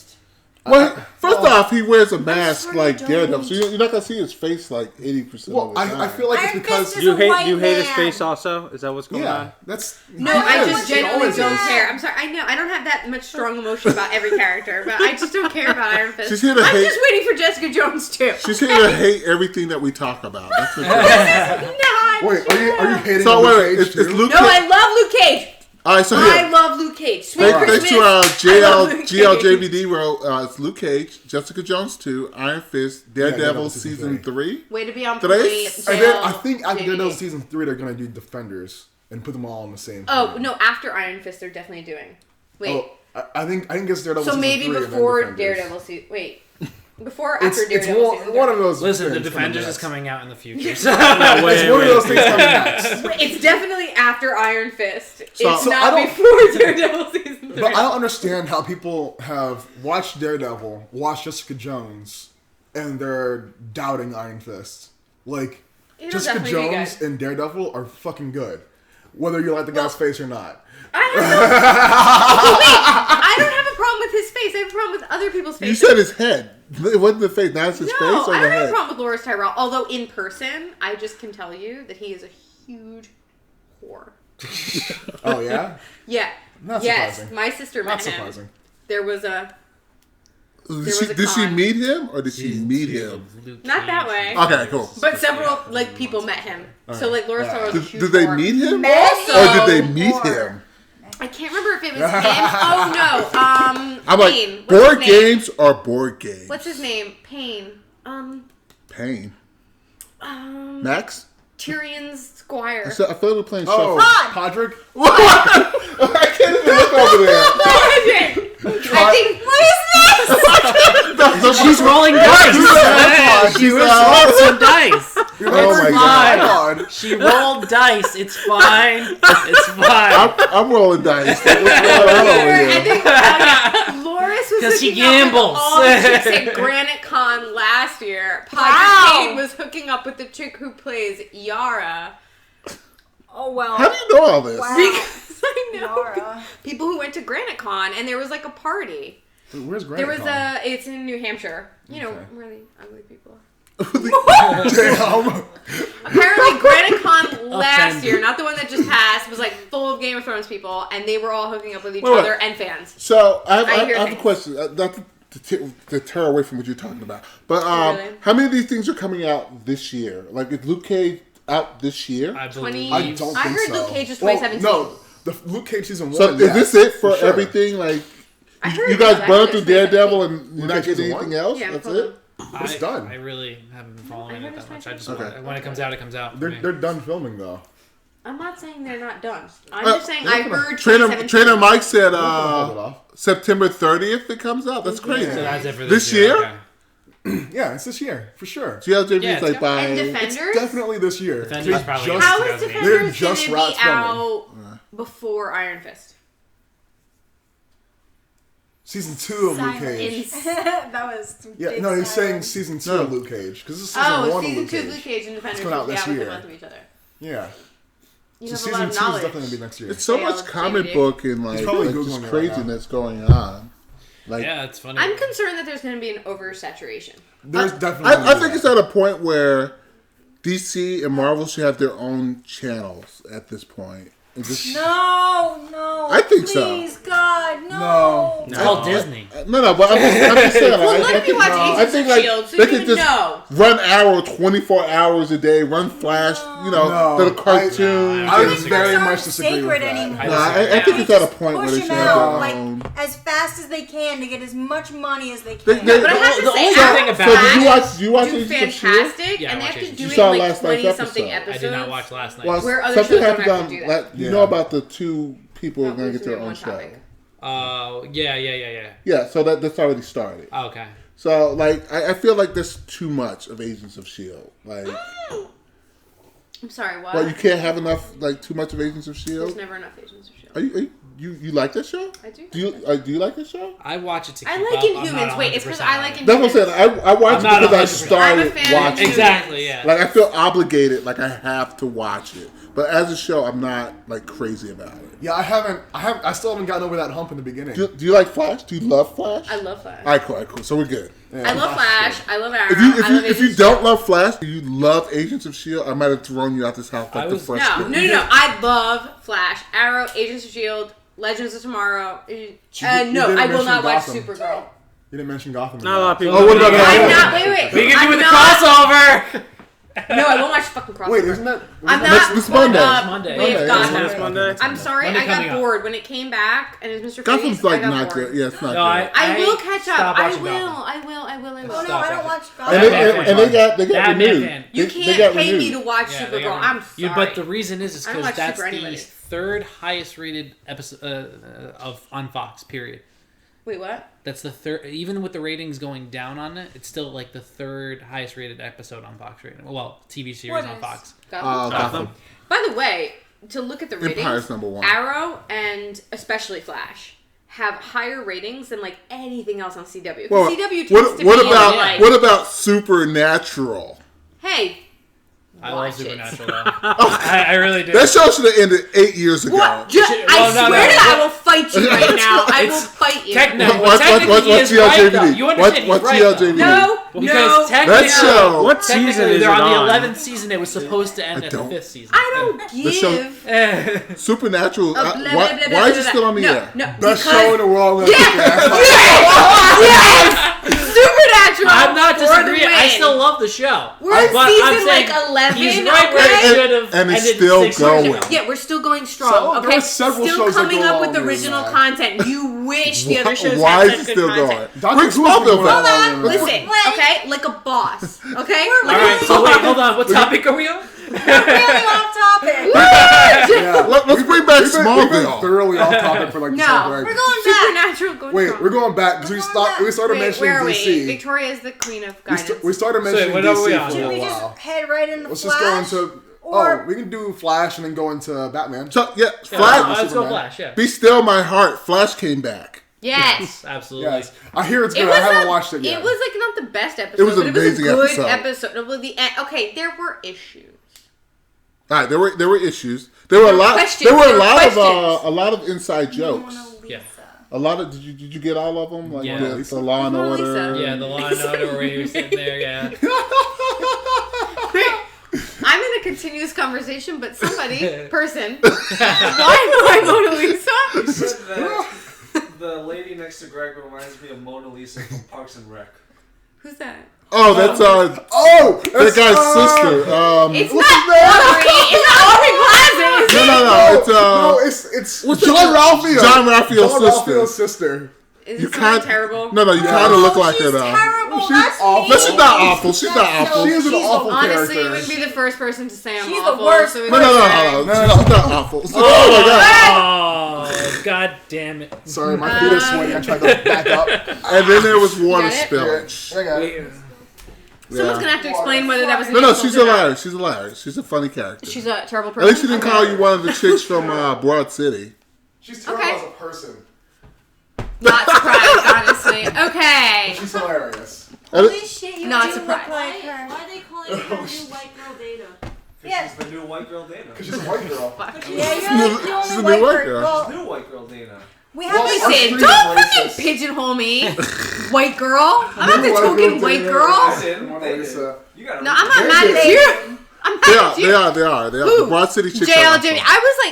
Well, first off, he wears a mask sorry, like don't. Daredevil, so you're not gonna see his face like 80% Well, of the time. I feel like it's Iron because Fist is You a hate white his man. face also? Is that what's going yeah, on? that's No, I Yes, just he genuinely always don't is. care. I'm sorry. I know I don't have that much strong emotion about every character, but I just don't care about Iron Fist. She's here to I'm hate- just waiting for Jessica Jones too. She's here to hate everything that we talk about. That's what Not Wait, are you hating so on Luke wait, Cage it's too? Luke No, Cage. I love Luke Cage. All right, so I here. love Luke Cage. Sweet Thanks Christmas. to our I love Luke GLJVD wrote, it's Luke Cage, Jessica Jones 2, Iron Fist, Daredevil Daredevil season season 3. Way to be on Today? point. And then I think after JD. Daredevil season 3, they're gonna do Defenders and put them all on the same. Oh no! After Iron Fist, they're definitely doing. Wait. Oh, I think it's Daredevil. so season maybe 3 and then before Defenders. Daredevil season. Wait. Before or It's, after it's Daredevil one, season one 3? of those. Listen, the things Defenders is next. coming out in the future. It's one of those things coming next. Wait, it's definitely after Iron Fist. It's So I not don't- before Daredevil season 3. But I don't understand how people have watched Daredevil, watched Jessica Jones, and they're doubting Iron Fist. Like, It'll Jessica definitely be Jones good. and Daredevil are fucking good. Whether you like the guy's face or not. I don't have a problem with his face. I have a problem with other people's You faces. said his head. It wasn't the face. Now it's his No, face or I the don't have a head? problem with Loris Tyrell. Although in person, I just can tell you that he is a huge whore. Oh, yeah? Yeah. Not yes, surprising. my sister Not met him. surprising. There was a Did she con. meet him or did she meet him? not that way, Okay, cool. but several like people met him. So like Loris Tyrell was a Did, huge did they whore. meet him? Also- Or did they meet him? I can't remember if it was him. Oh no, I'm Payne. like, What's board his name? games are board games. What's his name? Payne. Pain. Max? Tyrion's squire. I feel like we're playing Oh, shuffle. Podrick? I can't even look over there. I think. What is this? She's rolling dice. She rolled some dice. Oh my god. God. She rolled dice. It's fine. It's fine. I'm rolling dice. What's going on over I here? think Loris was 'Cause he hooking up with gambles. all the chicks at Granite Con last year. Wow. Podrick Payne was hooking up with the chick who plays Yara. Oh well. How do you know all this? Wow. Because I know Yara. people who went to Granite Con and there was like a party. Where's Grant? There was it's in New Hampshire. You know Okay. where the ugly people are. Damn. Apparently, Granite Con last Offended. year, not the one that just passed, was like full of Game of Thrones people, and they were all hooking up with each Wait, wait. other and fans. So I I hear have a things. question. to tear away from what you're talking about. But Really? how many of these things are coming out this year? Like, is Luke Cage out this year? I believe. I don't I think heard so. Luke Cage is Well, 2017. no, the Luke Cage season 1. So is this it for sure. everything? Like, I heard you it guys was burned actually through Daredevil 2017. and you're Luke not Cage getting season anything 1? else? Yeah, That's hold it? It's done. I really haven't been following I it heard that it's much. I just Okay. when it comes out, it comes out. for me. They're done filming though. I'm not saying they're not done. I'm just saying I heard Trainer 2017. Mike said Hold it off. September 30th it comes out. That's crazy. So that's it for This year. year? Okay. Yeah, it's this year for sure. GLJB Yeah, is like it's by. And It's Defenders? definitely this year. Defenders They're probably just- How is 2008. They're Defenders just going to wrapped be out before Iron Fist? Season 2 of Luke Cage. that was some Yeah, big no, he's saying silence. season 2 No. of Luke Cage because this is season 1 Oh, of season Luke 2 Cage. of Luke Cage and Defenders coming out will be this out within year. a month of each other. Yeah. You So have a season lot 2 of is knowledge. definitely gonna be next year. It's so Hey, much I'll comic JD. book and like, probably like Googling just it right craziness going on. Like, Yeah, it's funny. I'm concerned that there's going to be an oversaturation. There's definitely. I think it's at a point where DC and Marvel should have their own channels at this point. And just, No, I think so. please, God, no. No. It's called Disney. no, but I'm just saying. Well, I let me think, watch I Agents think of like S.H.I.E.L.D. so they you could would just know. run Arrow 24 hours a day, run Flash, No. little cartoons. I Comics very aren't much disagree with sacred that. anymore. No, I think it's at a point where Push they them should have out their own. like as fast as they can to get as much money as they They- can. they- But I have to The say, only Arrow thing and about So Flash did you watch do Agents of S.H.I.E.L.D.? fantastic, Yeah, I and they watched have to Agents do of it saw in like last night's 20-something episode. episodes. I did not watch last night. Well, Where other something shows don't happened have to on. do that. Like, you Yeah. know about the two people who No, are going to we're get their doing own one show. topic. Yeah. Yeah, so that's already started. Oh, okay. So like, I feel like there's too much of Agents of Shield. Like, I'm sorry, what? well, you can't have enough, like, too much of Agents of There's Shield. never enough Agents of S.H.I.E.L.D. Are you like that show? I do. Do you like that show? I watch it to keep I up. like I'm Inhumans. not Wait, it's because 100% I on like it. Inhumans. That's what I'm saying. I watch I'm it not because I 100%. started I'm a fan of watching. Inhumans. Exactly, yeah. Like, I feel obligated, like I have to watch it. But as a show, I'm not like crazy about it. Yeah, I still haven't gotten over that hump in the beginning. Do you like Flash? Do you love Flash? I love Flash. All right, cool. So we're good. Yeah, I love Flash. I love Arrow. If you I love if you Agents don't of love Flash, do you love Agents of Shield? I might have thrown you out this house like I the was- first. No. I love Flash, Arrow, Agents of S.H.I.E.L.D., Legends of Tomorrow. No, you I didn't will mention not watch Gotham. Supergirl. You didn't mention Gotham. Not a lot of people. Oh, what about I'm Gotham? not. Wait. We can I'm do the not- crossover. No, I won't watch fucking crossover. Wait, isn't that? I'm Next- not this putting Monday. up Monday. with Monday. Gotham. This Monday? I'm sorry, Monday I got coming up. bored when it came back, and it was Mr. Gotham's Freeze. I like got not bored. good. Yeah, it's not No, good. I will catch up. stopped I watching will. Gotham. I will. Oh no, Stop I don't watching. watch And Gotham. they, Batman and they got Batman renewed. fan. You They can't got pay me renewed. to watch Yeah, they Supergirl. got- I'm sorry. But the reason is I don't because watch that's Super the anybody. third highest rated episode of on Fox. Period. Wait, what? That's the third. Even with the ratings going down on it, it's still like the third highest rated episode on Fox. Well, TV series What on is? Fox. Gotham. By the way, to look at the ratings, Empire's number one. Arrow and especially Flash have higher ratings than like anything else on CW. Well, CW tends to what be about like, what about Supernatural? hey, I watch love it. Supernatural though. I really do. That show should have ended 8 years ago. What? Well, I no, swear no. to God, I will fight you right now. I will It's fight you. Technically he is right, though. You understand What's he's right, though. GLJV? No, Because no, technically, That show- What season technically is they're it on the on? 11th season. It was supposed to end I at don't- the 5th season. I don't The show- give. Eh. Supernatural. a blah, blah, Why blah, blah, is it blah, still on the no, air? No, Best because show in the world. yes! Supernatural. I'm not for the disagreeing. I win. still love the show. We're in But season I'm saying like 11. He's right, but okay? it should have And it's ended still 6 years going. ago. Yeah, we're still going strong. So, there okay, were several still shows that coming go up with along with original that. content. You wish the other shows Why had is such it good still content. going? Dr. Bring Who's been Smallville going back. along with Listen, Wait. okay, like a boss. Okay, We're like All right, a so wait, boss. hold on. What topic are we on? really off topic. Yeah. Let's bring back We've been Smallville. thoroughly off topic for like the No. second We're break. going back. Supernatural. Going Wait, strong. we're going back because We're going back. we started Wait, mentioning where are we? DC. Victoria is the queen of We, guidance. we started mentioning what are we DC on? for Should a we while. just head right into Let's Flash? just go into. Or- we can do Flash and then go into Batman. So yeah, Yeah, Flash. let's go Superman. Flash. Yeah. Be still, my heart. Flash came back. Yes. Absolutely. Yes, I hear it's It good. was I haven't a- watched it yet. It was like not the best episode, It was an but it was a amazing good episode. episode. Well, the okay, there were issues. All right, there were issues. There were a lot. questions. There were There a were lot questions. of inside jokes. Mona Lisa. Yeah. A lot of did you get all of them? Like Yeah. the Law and Mona Order. Lisa. Yeah, the Law and Order where he was sitting there. Yeah. I'm in a continuous conversation, but somebody, person, why Mona Lisa? the lady next to Greg reminds me of Mona Lisa from Parks and Rec. Who's that? Oh, that's that that's guy's sister. It's not Aubrey. It's not Aubrey Plaza. No, it's John Ralphio. John Ralphio's sister. Is You it something can't- terrible? No, you kind of look like her she's though. terrible. She's That's awful. But she's mean. not awful. She's not awful. She is an awful Honestly, you character. wouldn't be the first person to say I'm She's the awful. worst So it's No. okay. She's not awful. Oh my god. Oh, god damn it. Sorry, my feet are sweaty. I tried to back up. And then there was water Got it? spillage. I got it. Someone's gonna have to explain whether that was an No, insult she's or not. hilarious. She's hilarious. She's a funny character. She's a terrible person. At least she didn't Okay. call you one of the chicks from Broad City. She's terrible Okay. as a person. Not surprised, honestly. Okay. She's hilarious. Holy shit, you Not do surprised. look like her. Why are they calling her the new white girl Data? Yeah. She's the new white girl Dana. Because she's a white girl. Yeah, you're like the She's a only new white white girl. girl. She's new white girl Dana. We have Well, this. our Listen, street don't is fucking racist. pigeonhole me. White girl. I'm not the White token girl white Dana. girl. Listen, Mona they Lisa. did. You gotta No, I'm not They mad did. at you. I'm mad They at you. are. The Who? Broad City chicks are JL, awesome.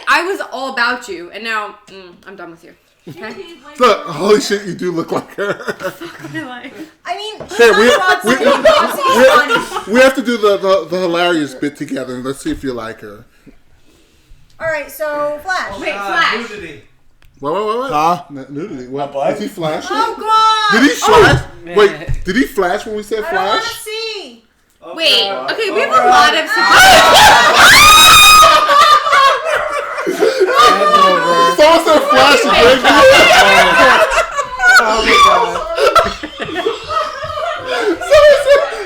I was all about you, and now I'm done with you. Okay? Look, holy shit, you do look like her. I mean, Here, funny. we have to do the hilarious bit together. And let's see if you like her. All right, so Flash. Wait, Flash. Nudity. What? Huh? Nudity. What? What? Is he flashing? Oh God! Did he flash? man. Wait, did he flash when we said I don't want to flash? see. Oh, Wait, God. okay, we have Oh, a God. lot of Someone said flash again.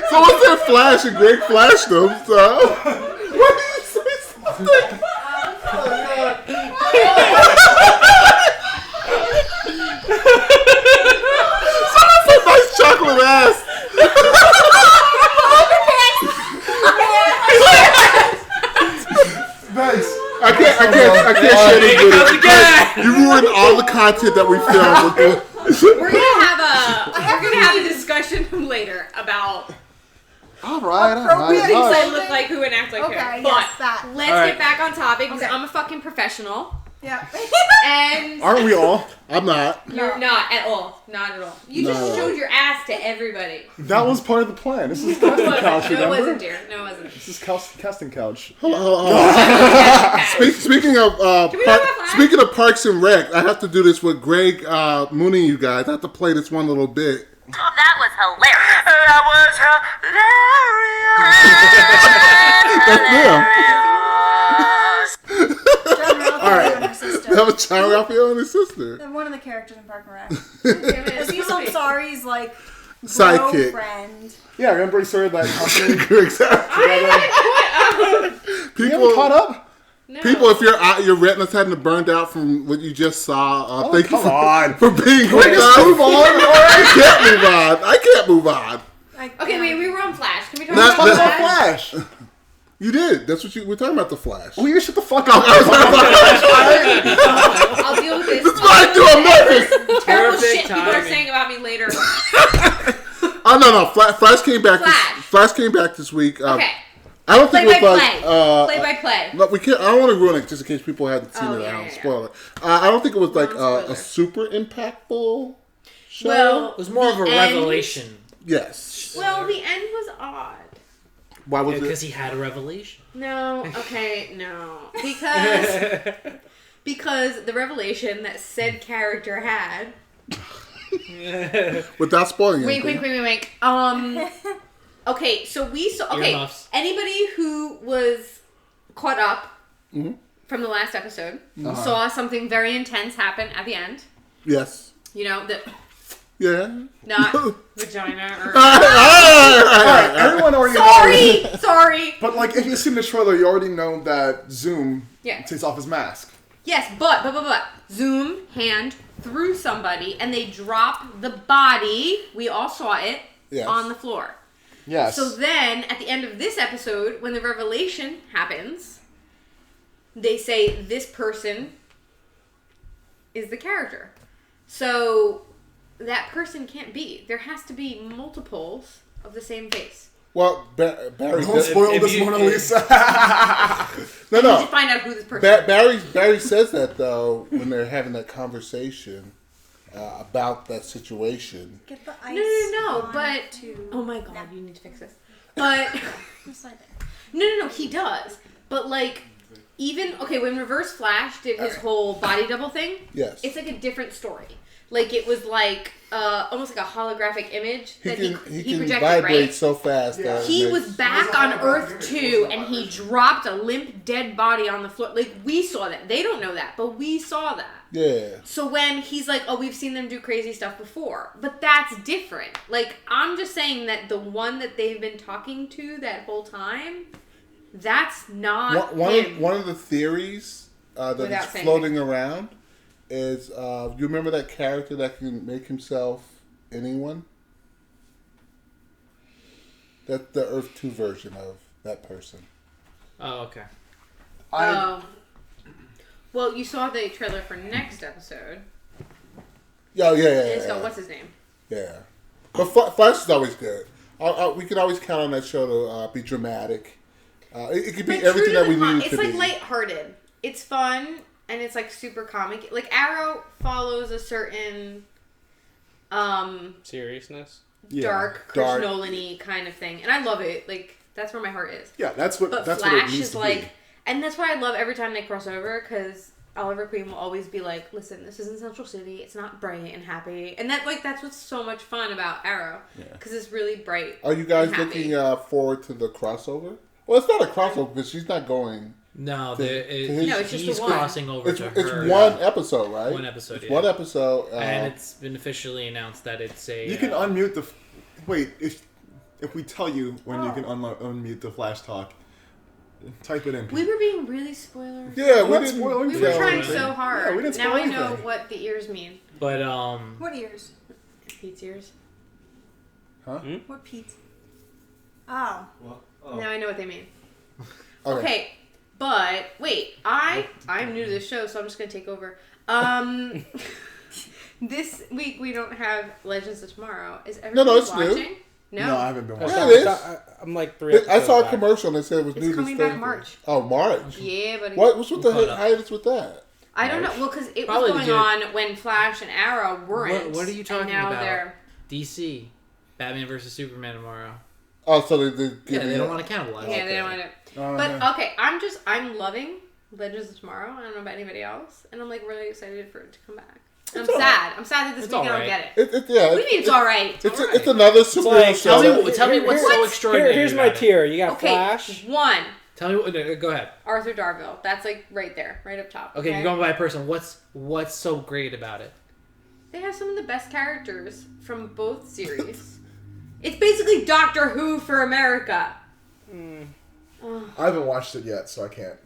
Someone said flash and Greg flashed them. So what did you say? Something? Someone said nice chocolate ass. Thanks. I can't share this Here it comes video. again. You ruined all the content that we filmed. We're gonna have a discussion later about All right. Appropriate things that Hush. look like who and act like Okay, who. yes, But that. let's All right. get back on topic because Okay. I'm a fucking professional Yeah. and Aren't we all? I'm not. you're not at all. Not at all. You just No. showed your ass to everybody. That was part of the plan. This is casting couch, No, it remember? wasn't, dear. No, it wasn't. This is casting couch. Hold on. Speaking of Can we talk about Flash? speaking of Parks and Rec, I have to do this with Greg Mooney. You guys, I have to play this one little bit. That was hilarious. That was hilarious. That's them. John Ralphio and her sister. They have a John Ralphio and his sister. They're one of the characters in Park and Rec. Damn it. Aziz Ansari's like Sidekick. girlfriend. Yeah, remember he started that company? Exactly. You haven't caught up? No. People, if your retina's hadn't burned out from what you just saw, thank you come on. for being with Just us. move on. All right. I can't move on. Okay, wait, we were on Flash. Can we talk Not- about Talk Flash? about Flash. You did. That's what we're talking about. The Flash. Will you shut the fuck up? I'll deal with this. That's what I do. I'm nervous. Terrible Perfect shit people are timing. saying about me later. Oh no. Flash came back. Flash. Flash came back this week. Okay. I don't Play think by it was like. play. Play by play. No, we can't. I don't want to ruin it just in case people hadn't seen Oh, it. yeah, I don't yeah, yeah. spoil it. I don't think it was like Non-spoiler. a super impactful show. Well, It was more of a the end- revelation. Yes. Well, the end was odd. Why was Because it? he had a revelation. No, okay, no. Because the revelation that said character had. Without spoiling Wink, anything. wink. Okay, so we saw. Okay, Earmuffs. anybody who was caught up Mm-hmm. from the last episode saw something very intense happen at the end. Yes. You know, the Yeah. not vagina or. Alright, everyone already knows. Sorry. But like, if you've seen the trailer, you already know that Zoom Yeah. takes off his mask. Yes, but Zoom hand through somebody and they drop the body. We all saw it Yes. on the floor. Yes. So then, at the end of this episode, when the revelation happens, they say this person is the character. So that person can't be. There has to be multiples of the same face. Well, Barry. Don't spoil if this you- Mona Lisa. No, You no. should find out who this person is. Barry says that though when they're having that conversation. about that situation. Get the ice. No, on but to oh my god, you need to fix this. But no, he does. But like, even okay, when Reverse Flash did his whole body double thing, Yes. it's like a different story. Like it was like almost like a holographic image that he can projected, vibrate right? so fast. Yeah. That He it was makes- back on Earth too, and he dropped a limp, dead body on the floor. Like, we saw that. They don't know that, but we saw that. Yeah. So when he's like, oh, we've seen them do crazy stuff before. But that's different. Like, I'm just saying that the one that they've been talking to that whole time, that's not him. One of the theories that Without is saying floating around is, you remember that character that can make himself anyone? That's the Earth 2 version of that person. Oh, okay. Well, you saw the trailer for next episode. Yeah. It's got, what's his name? Yeah. But Flash is always good. We can always count on that show to be dramatic. It could be But everything true to that we the need it It's to like be. lighthearted. It's fun, and it's like super comic. Like, Arrow follows a certain Seriousness. dark, Chris Nolan-y kind of thing. And I love it. Like, that's where my heart is. Yeah, that's what But what it Flash needs is to like, be. and that's why I love every time they cross over, because Oliver Queen will always be like, listen, this isn't Central City, it's not bright and happy. And that, like, that's what's so much fun about Arrow, because it's really bright. Are you guys and happy. looking forward to the crossover? Well, it's not a crossover because she's not going. No, No, it's just he's the one. crossing over It's to it's her. one episode, right? One episode, It's yeah. one episode. And it's been officially announced that it's a... You can unmute the. Wait, if we tell you when you can unmute the Flash talk, type it in. We were being really spoilers. Yeah, I'm we not didn't. spoiling We Yeah, were we trying didn't. so hard. Yeah, we didn't Now spoil I know anything. what the ears mean. But, What ears? Pete's ears. What Pete? Oh. Well, Now I know what they mean. Okay. Okay, but wait, I'm new to this show, so I'm just gonna take over. This week we don't have Legends of Tomorrow. Is everybody it's new. watching? No, I haven't been watching. Yeah, it is. I'm like 3 I saw a back. commercial and they said it was It's new this coming back Thursday. March. Oh, March. Yeah, buddy. What's with the Caught up. hiatus with that? I don't know. Well, because it Probably was to going get- on when Flash and Arrow weren't. What are you talking and now about? They're... DC. Batman versus Superman tomorrow. Oh, so they Yeah, they don't want to cannibalize. Yeah, they don't want to. Oh, But yeah. okay, I'm loving Legends of Tomorrow. I don't know about anybody else, and I'm like really excited for it to come back. And I'm sad. I'm sad that this It's week I don't alright. get it. Yeah. What do you mean it's all right? It's another superhero like- show. Tell me what's so extraordinary. Here's my about it. tier. You got Okay, Flash. one, Tell me what. Go ahead. Arthur Darville. That's like right there, right up top. Okay, you're going by a person. What's so great about it? They have some of the best characters from both series. It's basically Doctor Who for America. I haven't watched it yet, so I can't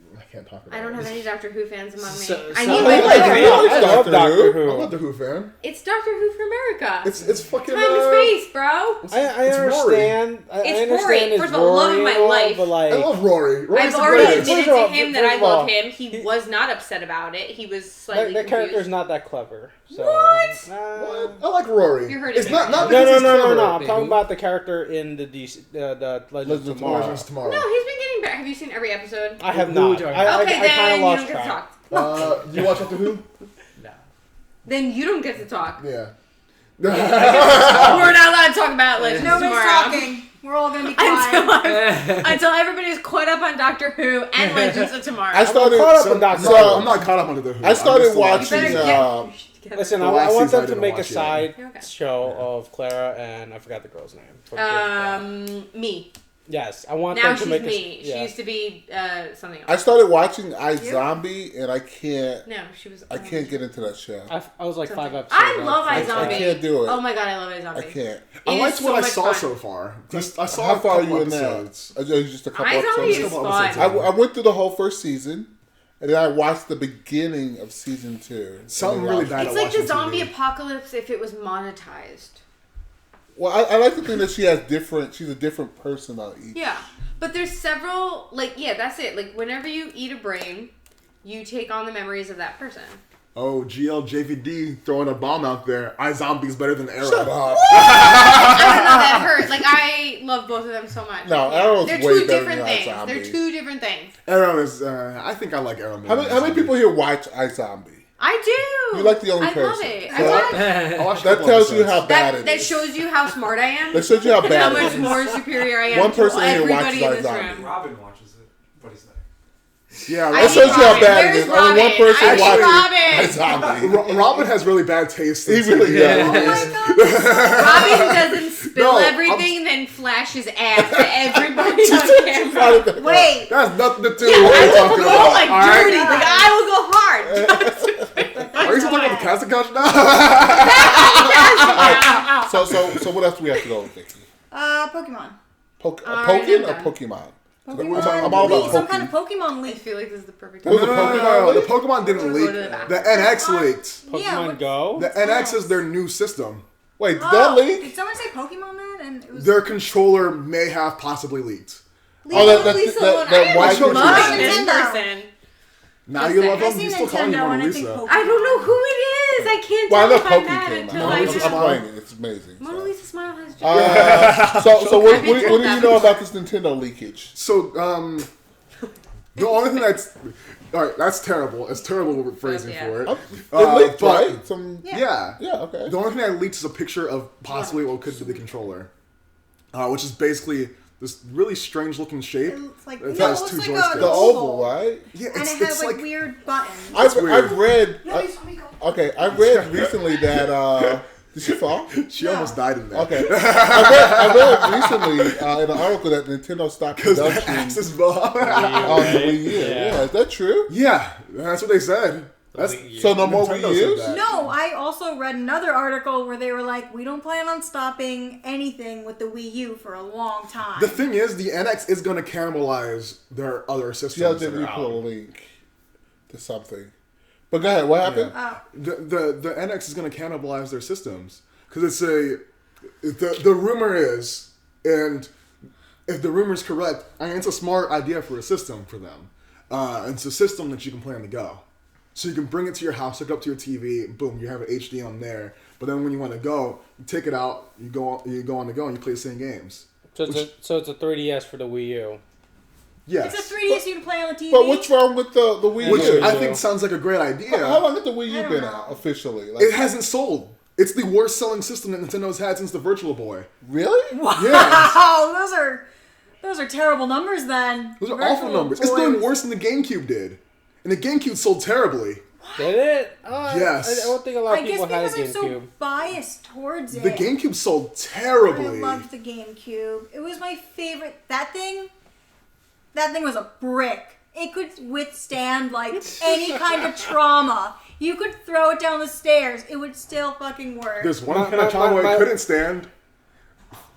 talk about it. I don't have any Doctor Who fans among me. So- I so- need I my like Doctor it. Who. I love Doctor Who. I'm not the Who fan. It's Doctor Who for America. It's fucking time and space, bro. I It's Rory. understand. I It's understand Rory. it's First of all, love of Rory my and all, life. But like, I love Rory. Rory's I've the already greatest. admitted to him that I First of all, love him. He was not upset about it. He was slightly that character's confused. not that clever. So, What? What? I like Rory. You heard It's it not here. not No, because he's clever. no. I'm Wait, talking who? about the character in the DC, the Legends of Tomorrow. Legends tomorrow. No, he's been getting better. Have you seen every episode? I have Who are we not. talking I about? Okay, kind of then you lost don't get to track. talk. You watch Doctor Who? No. Then you don't get to talk. Yeah. We're not allowed to talk about Legends of Nobody's Tomorrow. talking. We're all gonna be quiet. Until everybody's caught up on Doctor Who and Legends of Tomorrow. I started. caught up So, on Doctor so Who. I'm not caught up on the Who. I started You watching. better get your shit together. Listen, The I last want season I them to didn't make a watch yet. side Okay. show of Clara and I forgot the girl's name. Me. Yes, I want Now them to she's make me. a She used to be something else. I started watching iZombie, and I can't. No, she was. I can't get into that show. I was like 5 episodes. I love up. iZombie. I can't do it. Oh my god, I love iZombie. I can't. I It liked is what so I much saw fun. so far. I saw How a far are couple you in that? episodes. Just a couple iZombie episodes. is Couple fun. episodes. I went through the whole first season, and then I watched the beginning of season 2. Something And then really watched- bad. It's at like the watching zombie TV. apocalypse if it was monetized. Well, I like the thing that she has different. She's a different person on each. Yeah. But there's several, like, yeah, that's it. Like, whenever you eat a brain, you take on the memories of that person. Oh, GLJVD throwing a bomb out there. iZombie's better than Arrow. Shut up. I don't know, that hurt. Like, I love both of them so much. No, Arrow's They're way two better different than things. iZombie. They're two different things. Arrow is. I think I like Arrow more. How than many iZombie. people here watch iZombie? I do. You like the only I person. love it. So I watched a that couple tells you episodes. how bad it That is. shows you how smart I am. That shows you how and bad how it much is. more superior I am One to person here everybody watches in this our room. Robin watches it, but he's like, Yeah, I That shows you how Robin. bad it Where's is. Only one Robin? person I need watches Robin. a zombie. Robin has really bad taste. He in really TV. does. Oh my god. Robin doesn't spill No, everything and then flashes ass to everybody on camera. Wait. That has nothing to do with what we're talking Go about. like all right? dirty. Like I will go hard. Are you still talking about the casting couch now? So what else do we have to go with, Vicky? Pokemon. Pokin or Pokemon? I'm all about Some kind of Pokemon. Pokemon I leak. feel like this is the perfect There time. was a Pokemon The leak? Pokemon didn't leak. Go to the back. The NX leaked. Pokemon Go. The NX is their new system. Wait, did that Did leak? someone say Pokemon then? And it was Their controller may have possibly leaked. Oh, that Lisa that one. that I white love love controller. this Nintendo. person. Now you love I them? see You still calling Nintendo them and I Mona think Lisa. Pokemon. I don't know who it is. I can't Well, I tell know if I'm Poki mad came until out. I I'm just. playing it. It's amazing. Mona Lisa smile has So what I've been do told you that know before. about this Nintendo leakage? So, the only thing that's... Alright, that's terrible. It's terrible phrasing Yeah. for it. It leaked, but- right? Some, Yeah. okay. The only thing that leaked is a picture of possibly what could be the controller. Which is basically this really strange looking shape. It's like, It no, has it looks two like joysticks. a The oval, right? Yeah, And it's, it has it's like, like... weird buttons. I've weird. read. I read recently that. Did she fall? She almost died in there. Okay. I read recently in an article that Nintendo stopped Because the production axe is behind. on the Wii U. Yeah, is that true? Yeah, that's what they said. That's So no more Nintendo Wii said U's? that. No, I also read another article where they were like, we don't plan on stopping anything with the Wii U for a long time. The thing is, the NX is going to cannibalize their other See how systems. did that we are put a out. link to something? But go ahead. What happened? The NX is going to cannibalize their systems because the rumor is, and if the rumor is correct, I mean, it's a smart idea for a system for them. It's a system that you can play on the go. So you can bring it to your house, hook up to your TV, boom, you have an HD on there. But then when you want to go, you take it out, you go on the go, and you play the same games. So it's a 3DS for the Wii U. Yes. It's a 3DS you can play on the TV. But what's wrong with the Wii Which U? I think sounds like a great idea. How long has the Wii I U don't been know. out officially? Like, It hasn't sold. It's the worst selling system that Nintendo's had since the Virtual Boy. really? Yeah. Wow, those are terrible numbers then. Those are Virtual awful numbers. It's Boy doing was- worse than the GameCube did. And the GameCube sold terribly. Did it? Oh, Yes. I don't think a lot I of guess people had a because I'm GameCube. so biased towards it. The GameCube sold I terribly. loved the GameCube. It was my favorite. That thing was a brick. It could withstand like any kind of trauma. You could throw it down the stairs. It would still fucking work. There's one kind of trauma I couldn't stand.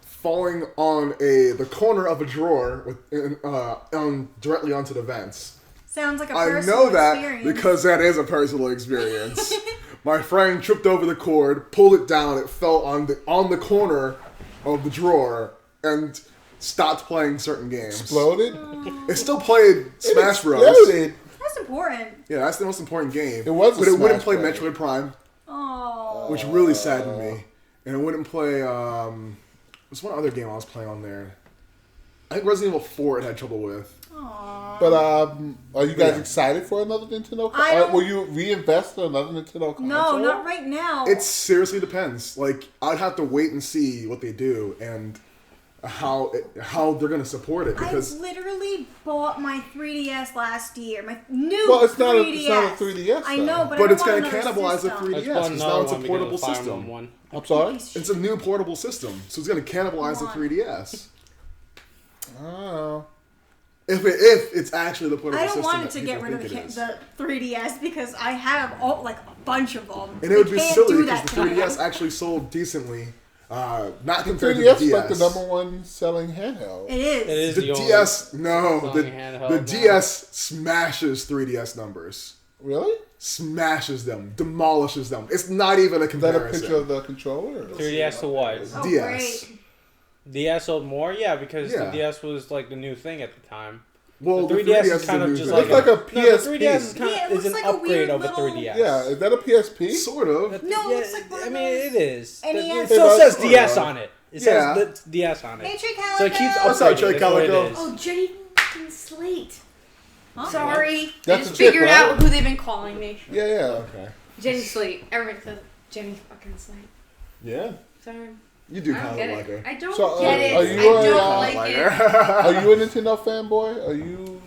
Falling on the corner of a drawer with directly onto the vents. Sounds like a I personal know that experience. because that is a personal experience. My friend tripped over the cord, pulled it down, it fell on the corner of the drawer, and stopped playing certain games. Exploded? It still played Smash Bros. Exploded. That's important. Yeah, that's the most important game. It was a but it wouldn't Smash play Bros. Metroid Prime, Oh. which really saddened me. And it wouldn't play. There's one other game I was playing on there. I think Resident Evil 4 it had trouble with. But are you guys Yeah. excited for another Nintendo? I don't- Will you reinvest in another Nintendo console? No, not right now. It seriously depends. Like I'd have to wait and see what they do and how they're gonna support it I because literally bought my 3DS last year. My new Well, it's not a 3DS. 3DS, I though. know, but but I it's don't gonna want another cannibalize the system. 3DS. Let's It's put now another it's a one portable because of Fire system. Emblem one. I'm sorry? It's a new portable system, so it's gonna cannibalize the 3DS. Oh. If it's actually the portable I don't system want that to get people rid of think it is. the 3DS because I have a bunch of them. And it would They be can't silly do because that the to me. 3DS actually sold decently, not The compared 3DS to is the like the DS. number one selling handheld. It is. It is The the only DS, no, the selling handheld the now. DS smashes 3DS numbers, Really? smashes them, demolishes them. It's not even a Is that comparison. a picture of the controller? 3DS to what? Oh, DS. great. DS sold more? Yeah, because Yeah. the DS was like the new thing at the time. Well, The the 3DS 3DS is kind a of new just thing. It looks like a No, the PSP. 3DS is, kind Yeah, it of, is looks an like a upgrade weird of a little- 3DS. Yeah, is that a PSP? Sort of. No, it looks like one I of mean, those it is. NES. It still says Sort DS of. on it. It Yeah. says the DS on Hey, it. Trey Calico. So it keeps What's up, upgrading. Trey That's what it Calico? is. Oh, Jenny fucking Slate. Sorry. That's I just a chick, figured right? out who they've been calling me. Yeah, yeah. Okay. Jenny Slate. Everybody says Jenny fucking Slate. Yeah. Sorry. You do I don't kind get of like it. her. I don't So, get it. are you I a- don't like it. Are you a Nintendo fanboy? Are you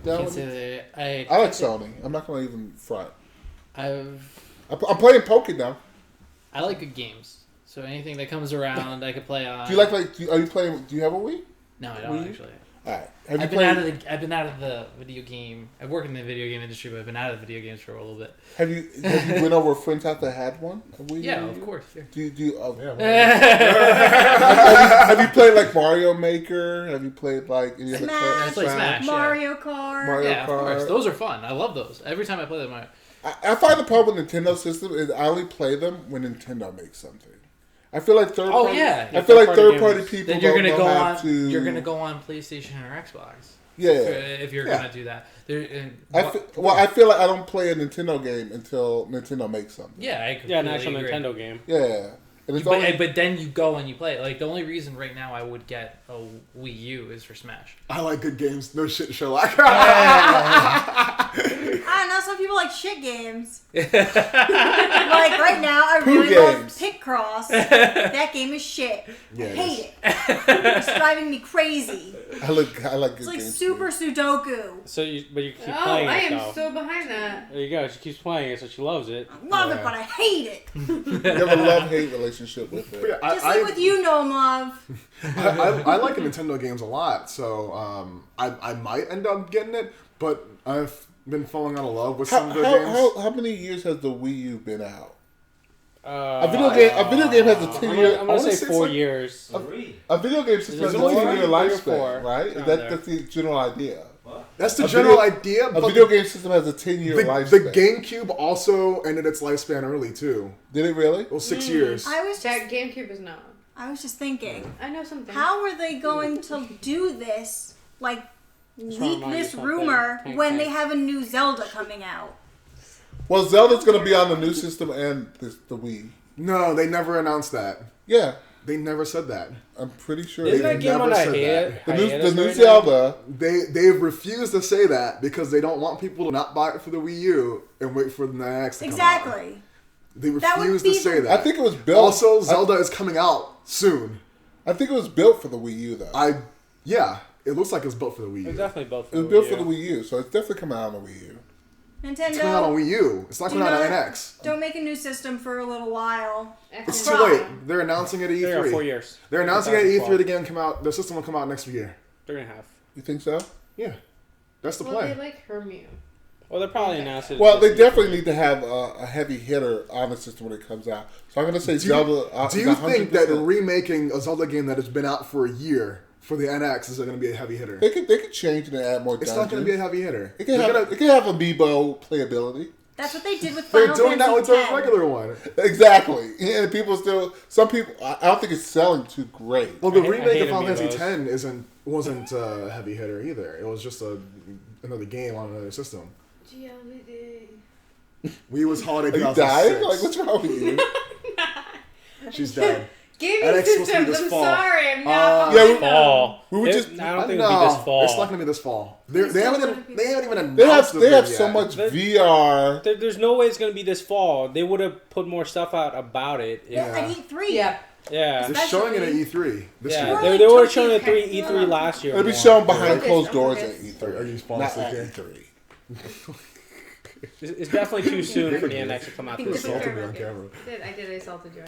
down Can't with say it? that I like Sony. I'm not gonna even front. I'm I'm playing Poké now. I like good games. So anything that comes around, I could play on. Do you like are you playing? Do you have a Wii? No, I Wii? don't actually. All right. Have you I've played? been out of the video game. I work in the video game industry, but I've been out of video games for a little bit. Have you been over a friend's house that had one? A Wii Yeah, U? of course. Yeah. Do you? Yeah. Have you played like Mario Maker? Have you played like any other Smash. I play Smash. Mario Kart. Mario Yeah, of course. Kart. Those are fun. I love those. Every time I play them, I find the problem with Nintendo system is I only play them when Nintendo makes something. I feel like third Oh, party. yeah. I feel like third Third-party party games. people then you're gonna don't go have on. to. You're gonna go on PlayStation or Xbox. Yeah. If you're Yeah. gonna do that. There, I feel like I don't play a Nintendo game until Nintendo makes something. yeah, I Yeah, an completely actual agree. Nintendo game. Yeah. And it's But, only, but then you go and you play it. Like the only reason right now I would get a Wii U is for Smash. I like good games. No shit, Sherlock. I don't know. Some people like shit games. Like right now, I Poo really love games. Picross. That game is shit. Yeah, I it hate it. It's driving me crazy. I like good It's like games. Super Sudoku. So but you keep Oh, playing I it am though. so behind that. There you go. She keeps playing it, so she loves it. I love Yeah. it, but I hate it. You have a love-hate relationship with it. Yeah, Just like with you, Gnome Love. I like Nintendo games a lot, so I might end up getting it, but I've been falling out of love with some of their games. How many years has the Wii U been out? A A video game has a 10-year. I'm I gonna wanna say say it's 4 like- years. A video game system has Is a it only 10-year 3 or lifespan, 4? right? Around there. That's the general idea. That's the A general video- idea, A but video game system has a 10-year the lifespan. GameCube also ended its lifespan early too. Did it really? It was 6 years. I was That just, GameCube is not. I was just thinking, I know something. how are they going to do this? Like, leak remind you this something. rumor Tank, when tank. they have a new Zelda coming out? Well, Zelda's going to be on the new system and the Wii. No, they never announced that. Yeah, They never said that. I'm pretty sure. Isn't they that game never on a said hiatus? The new right Zelda. They've refused to say that because they don't want people to not buy it for the Wii U and wait for the next. To come out. Exactly. They That would refuse be to say the- that. I think it was built. Also, Zelda is coming out soon. I think it was built for the Wii U though. Yeah, it looks like it's built for the Wii now? U. It's definitely both. It was built for the Wii U, so it's definitely coming out on the Wii U. It's coming out on Nintendo, Wii U. It's not do coming out on not- NX. don't make a new system for a little while. It's Try. too late. They're announcing it at There are 4 E3. years. They're announcing it at E3. 2012. The game come out. The system will come out next year. 3.5. You think so? Yeah, that's the Well, they plan. like Hermew. Well, they're probably announced it. Well, they definitely need to have a heavy hitter on the system when it comes out. So I'm going to say Zelda. Do you think that remaking a Zelda game that has been out for a year for the NX is going to be a heavy hitter? they could change it and add more It's dungeons? not going to be a heavy hitter. It can have amiibo playability. That's what they did with They're Final doing that with Fantasy the X. regular one. Exactly. And people still. Some people. I don't think it's selling too great. Well, the I remake hate of Final Fantasy amiibos. X wasn't a heavy hitter either. It was just another game on another system. We was holiday Are you 2006. dying? Like, what's wrong with you? She's dead. Gaming NX supposed to be systems, this I'm fall. sorry, I'm not Yeah, following them. fall. We were just. I don't think no, it'll be this fall. It's not going to be this fall. They It's haven't still even, gonna be- they haven't even They announced have the they have thing so yet. much They- VR. There's no way it's gonna be this fall. They would have put more stuff out about it. Yeah, Yeah. at E3. Yeah. Yeah. They're showing it at Especially- E3 this Yeah, year. We're they like would have Tokyo shown it Cat- E3 last year. It'll be more. shown behind Focus, closed I'm doors at focused. E3. Are you falling Not asleep, at Jay? E3. It's definitely too soon for the NX to come out Think this this is fall. Assaulted me on camera. I did. I assaulted you.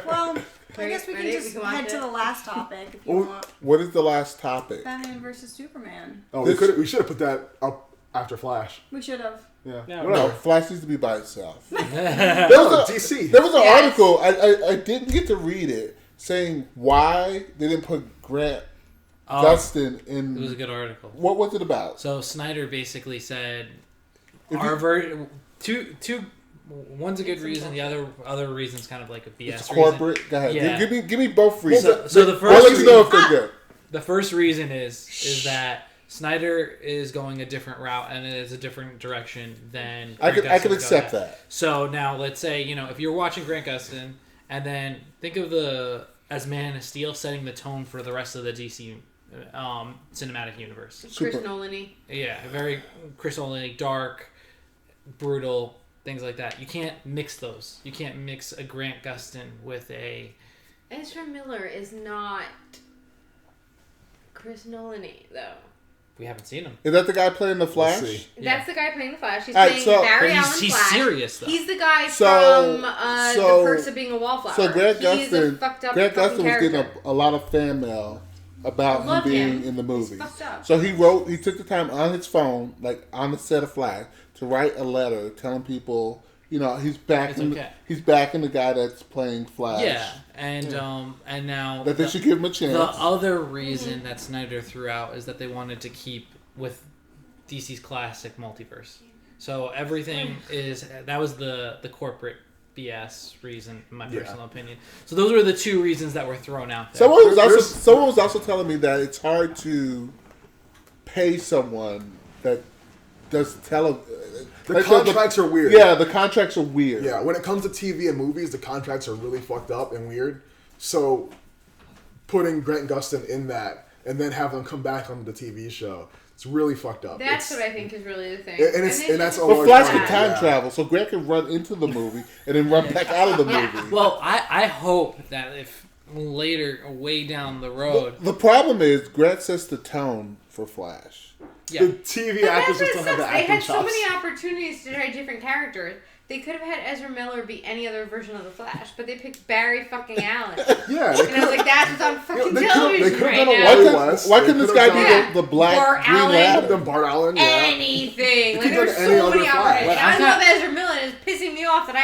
Well, I Ready- guess we can ready? just We can watch head to it? the last topic if you Oh. want. What is the last topic? Batman versus Superman. Oh, This- we should have put that up after Flash. We should have. Yeah. No, No, Whatever. Flash needs to be by itself. No, There was a- DC. There was an Yes. article, I didn't get to read it, saying why they didn't put Grant Gustin in. It was a good article. What was it about? So Snyder basically said, If our you- two. One's a good reason. The other reason's kind of like a BS It's reason. corporate. Go ahead. Yeah. Give me both reasons. So the I'll first let you know if they're good. The first reason is that Snyder is going a different route and it is a different direction than I Grant can Gustin's accept going. that. So now let's say, if you're watching Grant Gustin and then think of as Man of Steel setting the tone for the rest of the DC cinematic universe. Chris Nolan-y. Yeah, very Chris Nolan, dark, brutal, things like that. You can't mix those. You can't mix a Grant Gustin with a... Ezra Miller is not Chris Nolan-y, though. We haven't seen him. Is that the guy playing the Flash? We'll see. That's the guy playing the Flash. He's Alright, playing so- Barry But Allen he's Flash. serious, though. He's the guy So- from so- The Perks of Being a Wallflower. So Grant He's a Gustin, fucked up Grant fucking Gustin was getting character. a lot of fan mail about I him love being him. in the movie. He's fucked up. So he took the time on his phone, like on the set of Flash, to write a letter telling people, he's back. It's okay. He's backing the guy that's playing Flash. Yeah, and now... That they should give him a chance. The other reason that Snyder threw out is that they wanted to keep with DC's classic multiverse. So everything that was the corporate BS reason, in my personal opinion. So those were the two reasons that were thrown out there. Someone was also telling me that it's hard to pay someone that does The contracts are weird. Yeah, the contracts are weird. Yeah, when it comes to TV and movies, the contracts are really fucked up and weird. So putting Grant Gustin in that and then have them come back on the TV show, it's really fucked up. That's what I think is really the thing. And that's all. But Flash can bad. time travel, so Grant can run into the movie and then run back out of the movie. Well, I hope that if later, way down the road... The problem is Grant sets the tone for Flash. Yeah. The TV But actors that's just what don't have the sucks. They acting had so chops. many opportunities to try different characters. They could have had Ezra Miller be any other version of the Flash, but they picked Barry fucking Allen. Yeah, And I was like, that's what's on fucking they television could've right done a now. Wally West. Why They couldn't this could've guy done- be the black Or Green Allen. Lantern? Them Bart Allen, yeah. Anything. Like, could've there's done any so other many Flash. outright. But And I I'm love not- Ezra Miller, and it's pissing me off that I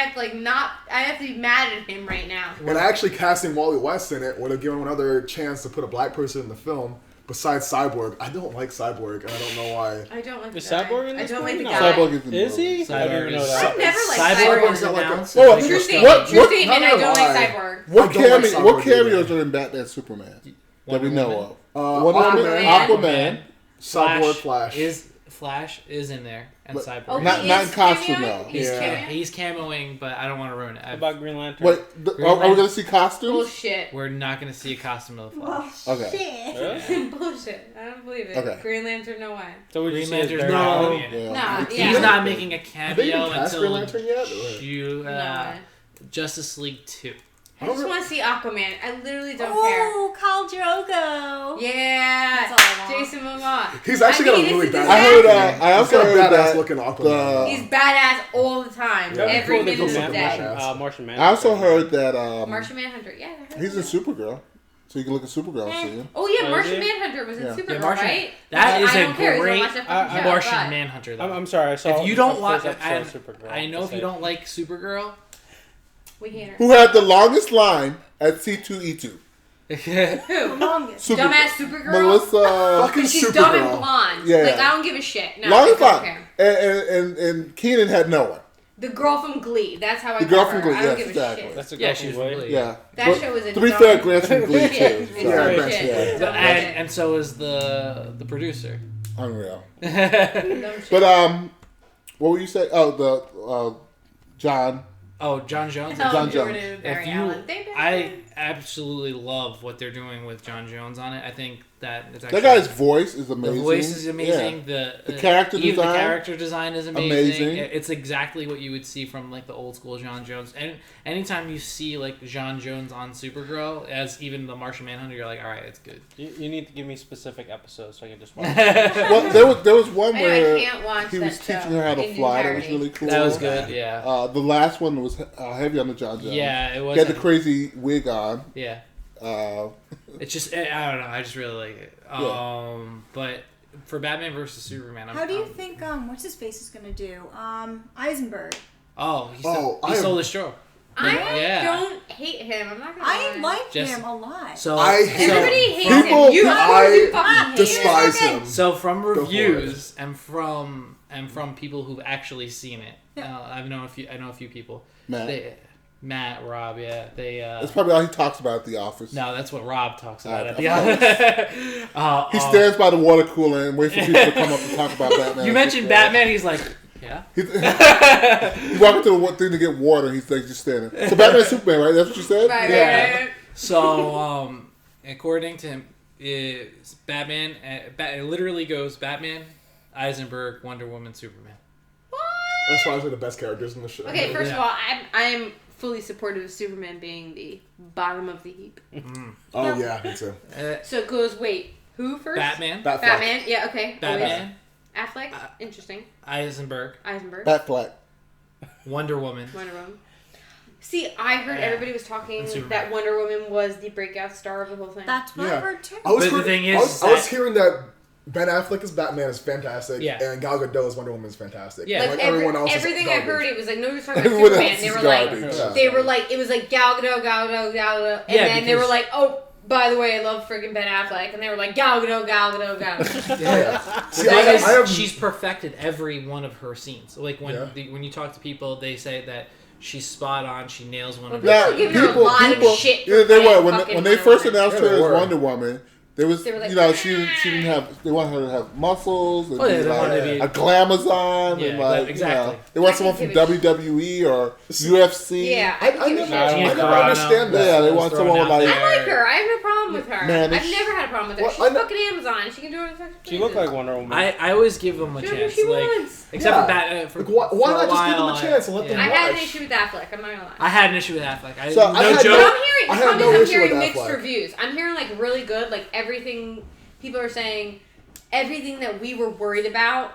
have to be mad at him right now. And actually casting Wally West in it would have given him another chance to put a black person in the film besides Cyborg. I don't like Cyborg, and I don't know why. I don't like the Is guy. Cyborg in I this don't like the movie? guy. Cyborg is in the Is he? movie. I didn't even know I've that. never liked Cyborg Cyborg. was got like a- announced. Well, True True statement. True statement. not I don't gonna like lie. Cyborg. What, I don't like Cyborg what cameos either. are in Batman Superman that Wonder we know Woman. of? Wonder Woman, Aquaman. Aquaman. Cyborg Flash. Flash is in there, and But- Cyborg. Oh, Not- he not is in costume, cameoing? though. He's Yeah. cameoing? He's cameoing, but I don't want to ruin it. What about Green Lantern? Wait, Green are we Lantern. going to see costumes? Bullshit. We're not going to see a costume of the Flash. Okay. Really? Bullshit. I don't believe it. Okay. Green Lantern, no way. So would you Green say it's Lantern's Barry not Allen? going to be in it. Yeah. Nah, It's- yeah. He's not making a Have they even cameo cast Green until Lantern yet? Or- No. Justice League 2. I just want to see Aquaman. I literally don't care. Oh, Khal Drogo. Yeah. That's all I want. Jason Momoa. He's actually got a it's really a bad- I heard. disaster. I He's also got a heard badass that looking Aquaman. He's badass all the time. Yeah. Every Before they minute of put the Matt- day. Matt- Martian Manhunter. I also heard that Martian Manhunter. Yeah. I heard he's in that. Supergirl, so you can look at Supergirl and see him. Oh yeah, Oh, Martian is he? Manhunter was in Yeah. Supergirl, Yeah, Martian- right? that is I a don't care. great Watch that fucking show, Martian but- Manhunter, though. I'm sorry. I saw. If you don't the watch, first episode of Supergirl. I know if you don't like Supergirl. We hate her. Who had the longest line at C2E2? Who? Longest. Super- Dumbass Supergirl. Melissa. Fucking She's dumb and Supergirl. blonde. Yeah. Like I don't give a shit. No, Longest I don't line. care. And Keenan had no one. The girl from Glee. That's how I The call girl her. from Glee, I don't yes, give a exactly. shit. That's a Yeah, girl she's from Glee. really- Yeah. That But show was a to be dumb- fair, Grant's from Glee Shit. too. It's So, very bullshit. shit. It's dumb and so is the producer. unreal. bullshit. Dumb shit. But what were you saying? Oh, the John. Oh, John Jones. Hell, John Jordan Jones. and Barry If you, Allen. They I absolutely love what they're doing with John Jones on it. I think that it's actually, That guy's voice is amazing. the voice is amazing. Yeah. The character even design, the character design is amazing. amazing. It's exactly what you would see from like the old school John Jones. And anytime you see like John Jones on Supergirl as even the Martian Manhunter, you're like, all right, it's good. You need to give me specific episodes so I can just watch. Well, there was one I know, I where can't watch he was that teaching show her how to in fly. That was entirety. really cool. That was good. Yeah. The last one was heavy on the John Jones. Yeah, it was. He had the crazy wig on. Yeah. Uh, It's just I don't know. I just really like it. Yeah. But for Batman versus Superman, How do you think what's his face is gonna do? Eisenberg. Oh, he I stole am- the show. I Yeah. don't hate him. I'm not gonna I lie. like Just- him a lot. So I hate Everybody him. hates People- him. You I fucking hate despise him. him. So from for it. reviews and from people who've actually seen it, Yeah. I know a few people. Matt. Matt, Rob, yeah, they. That's probably all he talks about at the office. No, that's what Rob talks about at Okay. the office. He stands by the water cooler and waits for people to come up and talk about Batman. You mentioned Batman, he's like, yeah. He's walking to the thing to get water. He's like just standing. So Batman and Superman, right? That's what you said. Right, Yeah. right, right. So, according to him, is Batman. It literally goes Batman, Eisenberg, Wonder Woman, Superman. That's probably the best characters in the show. Okay, first of all, I'm fully supportive of Superman being the bottom of the heap. Oh yeah, me too. So it goes, wait, who first? Batman. Batman, yeah, okay. Batman. Affleck, interesting. Eisenberg. Batfleck. Wonder Woman. Wonder Woman. See, I heard everybody was talking Superman. that Wonder Woman was the breakout star of the whole thing. That's what I heard too. I was But the hearing- thing is I was that- hearing that Ben Affleck as Batman is fantastic, Yeah. and Gal Gadot as Wonder Woman is fantastic. Yeah. Like, Like everyone else everything is I garbage. heard, it was like nobody was talking about Everyone Superman. else They is were garbage. Yeah. they were like, it was like Gal Gadot, and Yeah, then they were because- like, oh, by the way, I love freaking Ben Affleck, and they were like Gal Gadot. Yeah. See, The thing is, I have- she's perfected every one of her scenes. Like when Yeah. when you talk to people, they say that she's spot on. She nails one of Well, her. people are giving her a lot of shit. Yeah, for they were playing when fucking they Wonder first Woman. announced Yeah, her they as were. Wonder Woman. There was, They were like, you know, she didn't have. They wanted her to have muscles and Oh, yeah, be they like wanted to be- a glamazon Yeah, and like exactly. You know, they want I someone can from give a WWE or UFC. Yeah, I I can give a never, shit. I Gina never Carano. understand that. Yeah, they Just want throwing someone out like. there. I like her. I have no problem with her. Man, I've it's- never had a problem with her. Well, She's I know- fucking Amazon. She can do what the fuck She looked like Wonder Woman. I always give them a She can do what chance. she Like wants. except Yeah. for Bat. For, Like, why for not a just give them a while, chance and let them I had an watch? issue with Affleck. I'm not gonna lie. I had an issue with Affleck. So, I no had joke. But I'm hearing, I the had problem no is I'm issue hearing with mixed Affleck. reviews. I'm hearing like really good, like everything. People are saying everything that we were worried about.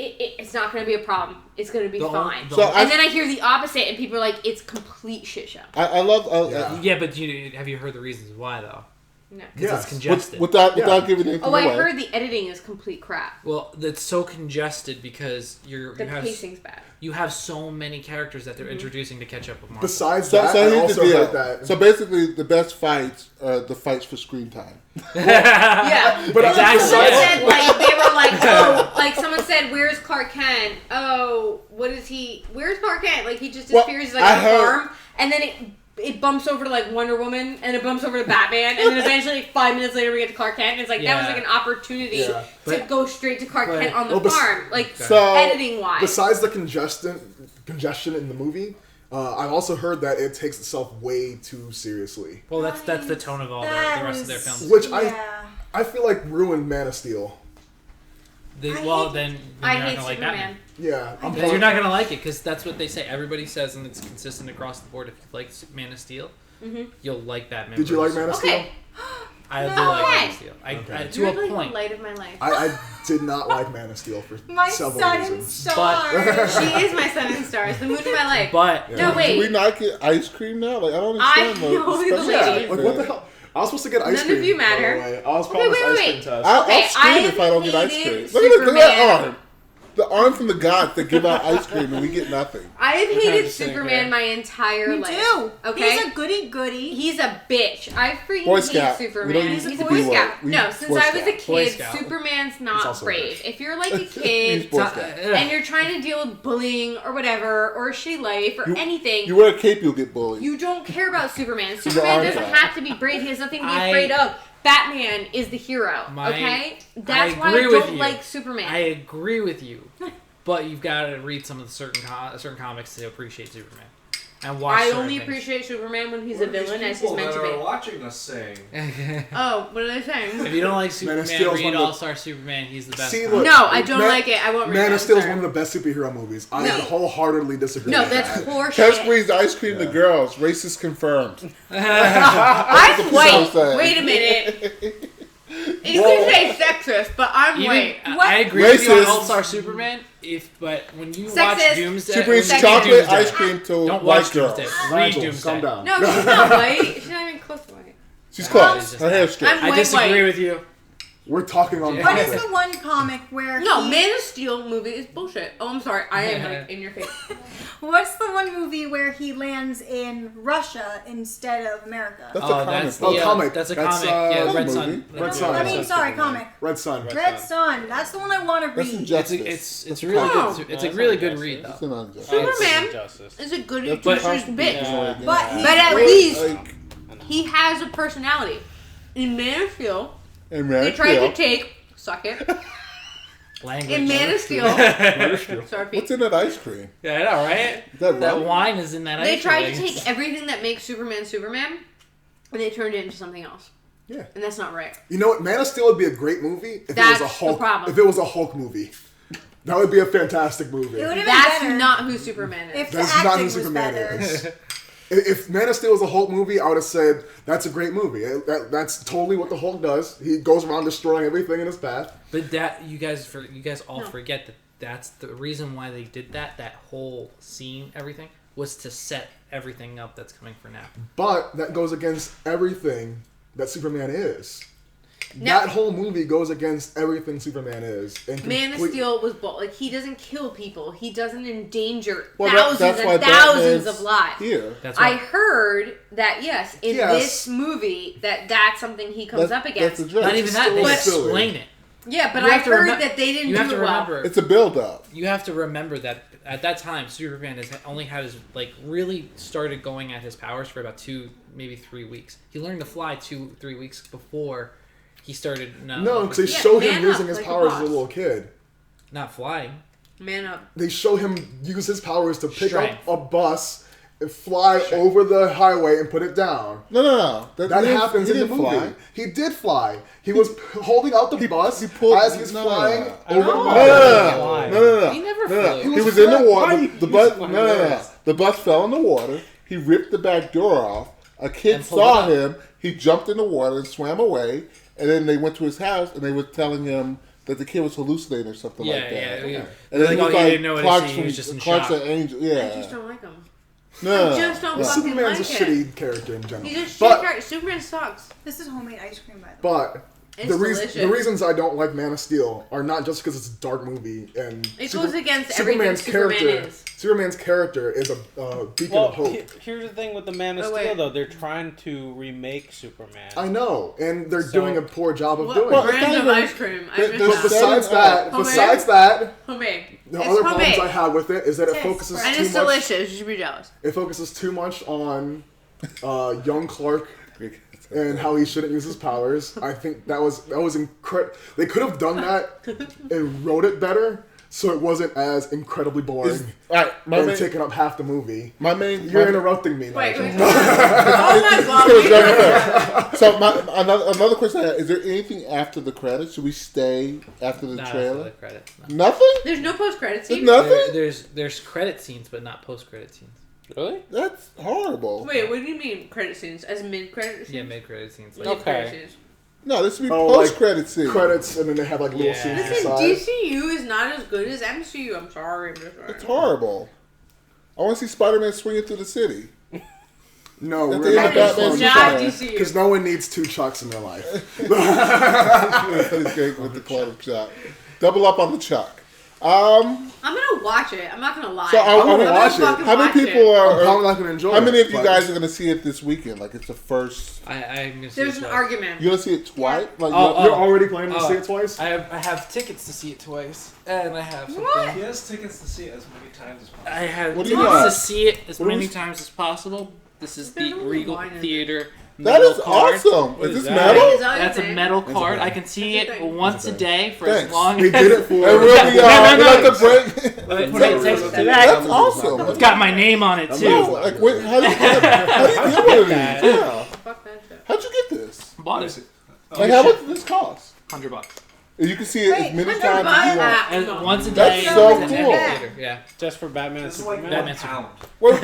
It's not going to be a problem. It's going to be The fine. whole- So And then I hear the opposite, and people are like, "It's complete shit show." I love. Yeah. Yeah, but have you heard the reasons why though? No. Because Yes. it's congested. without Yeah. giving anything Oh, I away. heard the editing is complete crap. Well, that's so congested because The have pacing's bad. you have so many characters that they're introducing to catch up with Marvel. Besides So, that, so I here's also the heard deal. that. So basically, the best fights are the fights for screen time. Yeah. But Exactly. Someone Yeah. said like they were like, oh, like someone said, "Where's Clark Kent?" Oh, what is he? Where's Clark Kent? Like he just Well, disappears like I on a heard- farm, and then it bumps over to like Wonder Woman, and it bumps over to Batman, and then eventually 5 minutes later we get to Clark Kent. And it's like that was Yeah. like an opportunity Yeah. to But- go straight to Clark but- Kent on the Well, farm, like So editing wise. Besides the congestion in the movie, I've also heard that it takes itself way too seriously, Well, that's the tone of all the rest of their films. which Yeah. I feel like ruined Man of Steel. Then I you're not hate gonna like Superman. Batman. Yeah, I'm Then you're not gonna like it because that's what they say. Everybody says, and it's consistent across the board. If you like Man of Steel, you'll like Batman. Did you like versus- Man of Steel? Okay, I do No like Man way. of Steel. Okay. To you're a like point. the light of my life. I did not like Man of Steel for My several sun and reasons. stars. She is my sun and stars, the moon of my life. But No, Do wait. we not get ice cream now? Like I don't I understand. know the special lady. treatment. Like what the hell? I was supposed to get ice None cream. of you by the matter. way. I was Okay, promised wait, ice wait. cream test. I'll Okay, scream I if I don't get ice hated cream. Look at Superman. that arm. The arm from the gods that give out ice cream and we get nothing. I have kinda hated just sitting Superman here. my entire Me life. too. Okay? He's a goody. He's a bitch. I freaking Boy hate Scout. We Superman. don't He's use a the Boy B word. Scout. We No, use since Boy I was a Scout. Boy kid, Scout. Superman's It's not also brave. good. If you're like a He's kid Boy Scout. and you're trying to deal with bullying or whatever, or a shitty life or anything, You wear a cape, you'll get bullied. you don't care about Superman. an Superman arm doesn't guy. have to be brave. He has nothing to be I- afraid of. Batman is the hero. My- Okay? That's why I agree with don't you. like Superman. I agree with you, but you've got to read some of the certain comics to appreciate Superman and watch. I certain only things. appreciate Superman when he's What a are these villain, as he's people meant to that are be. watching us saying? Oh, what are they saying? If you don't like Man Superman, of Steel's read one of the- All Star Superman. He's the best. See, comic. look, No, I don't Man- like it. I won't read Man it. of Steel is I'm one of sorry. the best superhero movies. I Wait. wholeheartedly disagree No, with that's that. poor Test shit. brings ice cream to girls. Racist confirmed. I'm white. saying. Wait a minute. You could say sexist, but I'm Even, white. I agree with you on Racist. All Star Superman. But when you watch Sexist. Doomsday, She brings Sexist. chocolate Doomsday. ice cream to Don't white watch girls. Doomsday. Read Rachel, Doomsday. calm down. No, she's not white. She's not even close to white. She's No, close. it's just Her hair's straight. I'm I white, disagree white. with you. We're talking on What is topic. the one comic where No, he- Man of Steel movie is bullshit. Oh, I'm sorry. I am like in your face. What's the one movie where he lands in Russia instead of America? That's a comic that's book. the, comic. That's a That's, comic. Yeah, that's a Red movie. Sun. Red Sun. I mean, sorry, comic. Red Sun. Red Sun. That's the one I want to That's read. injustice. It's That's really comic. good. It's a really good read It's though. an injustice. Superman Justice. is a goody That's two what shoes comic bitch. books are again. But he- But at Wait, least Like, he has a personality. In Man of Steel, and they Man tried to Steel. take suck it. Language. In Man of Steel, sorry, Pete. What's in that ice cream? Yeah, I know, right? Is that That rum? wine is in that They ice tried to cream. take everything that makes Superman Superman, and they turned it into something else. Yeah. And that's not right. You know what? Man of Steel would be a great movie if That's it was a Hulk. the problem. If it was a Hulk movie, that would be a fantastic movie. It would have been That's better not who Superman is. if the That's not acting who was Superman better. is. If Man of Steel was a Hulk movie, I would have said that's a great movie. That's totally what the Hulk does. He goes around destroying everything in his path. But that you guys all forget that that's the reason why they did that. That whole scene, everything was to set everything up that's coming for now. But that goes against everything that Superman is. Now- That whole movie goes against everything Superman is. And Man of Steel was like he doesn't kill people. He doesn't endanger Well, thousands that's why and thousands Batman's of lives. Here. That's I why heard that in Yes. this movie that's something he comes up against. That's a joke. not even that. They But- explain it. Yeah, but You I have to heard remem- that they didn't You have do to it well. remember. It's a build-up. You have to remember that at that time, Superman has only had his really started going at his powers for about 2, maybe 3 weeks. He learned to fly 2-3 weeks before he started. No, because they Yeah, show Man him Up, using his like a powers as a boss. little kid. not flying. Man up. They show him use his powers to pick Strength. up a bus and fly over the highway and put it down. No. That he didn't- happens he in the didn't movie. fly. He did fly. He was holding out the bus pulled- as he's no, flying no. over the No. water. No. He never No. flew. He was in the Why water. you- The bus. No. The bus fell in the water. He ripped the back door off. A kid And pulled saw it up. him. He jumped in the water and swam away. And then they went to his house and they were telling him that the kid was hallucinating or something Yeah, like that. yeah. And then Like, he was he didn't know what he Clark's seen, he was just in Clark's shock. an angel. I Yeah. just don't like him. No. I just don't no. fucking Superman's like a it. shitty character in general. He's a shit But- character. Superman sucks. This is homemade ice cream, by the way. But It's the delicious. reasons I don't like Man of Steel are not just because it's a dark movie and It goes against everything Superman is. Superman's character is a beacon Well, of hope. here's the thing with the Man of Oh, Steel, wait. though. They're trying to remake Superman. I know, and they're So- doing a poor job of What doing Well, it. brand it's of not even- ice cream? I But missed But that. besides Setting up. that, Homemade. the It's other problems homemade. I have with it is that it Yes, focuses And too it's much. delicious. You should be jealous. It focuses too much on young Clark and how he shouldn't use his powers. I think that was incredible. They could have done that and wrote it better, so it wasn't as incredibly boring All right, and taking up half the movie. my main. You're interrupting me. Wait. Nigel. Oh my god. So another question I have, is there anything after the credits? Should we stay after the Not trailer? after the credits. No. Nothing? There's no post-credit scene. Nothing? There's credit scenes, but not post credit scenes. Really? That's horrible. Wait, what do you mean credit scenes? As mid-credit scenes? Yeah, mid credit scenes. Like, Mid-credit Okay. scenes. No, this would be Oh, like post-credit scene. Credits, and then they have like little Yeah. scenes Listen, inside. DCU is not as good as MCU. I'm sorry. It's horrible. I want to see Spider-Man swinging through the city. No, At we're the end not of Batman It's going not Superman. DCU. because no one needs two Chucks in their life. It's great with the clone chuck. Double up on the chuck. I'm gonna watch it. I'm not gonna lie. So I'm gonna I'm watch it. fucking how many watch it. people I'm are? probably not going to enjoy it. How many of you but- guys are going to see it this weekend? Like it's the first. I'm gonna see There's it an twice. argument. You're going to see it twice? Like Oh, You're already planning to Oh. see it twice? I have tickets to see it twice, and I have something. What? He has tickets to see it as many times as possible. I have What do you tickets got? to see it as What do many we- times as possible. This is There's the only Regal one in Theater. that metal is card. awesome. What Is is this that? metal? It's other That's a thing. metal That's a card. thing. I can see That's a it thing. once That's a a thing. day for Thanks. as long They as did it for... Hey, really, No, no, we no. like to break. Wait, That's takes awesome. to that. That's awesome. It's got my name on it That's too. awesome. Like, wait, how do you get one of these? Yeah. Fuck that shit. How'd you get this? Bought it. Like, how much does this cost? $100. And you can see it Wait, as many $100 times as you want. Ah, And no. once a That's day. so in the cool. theater. Yeah. Just for Batman and This is like Superman? one Batman's pound. What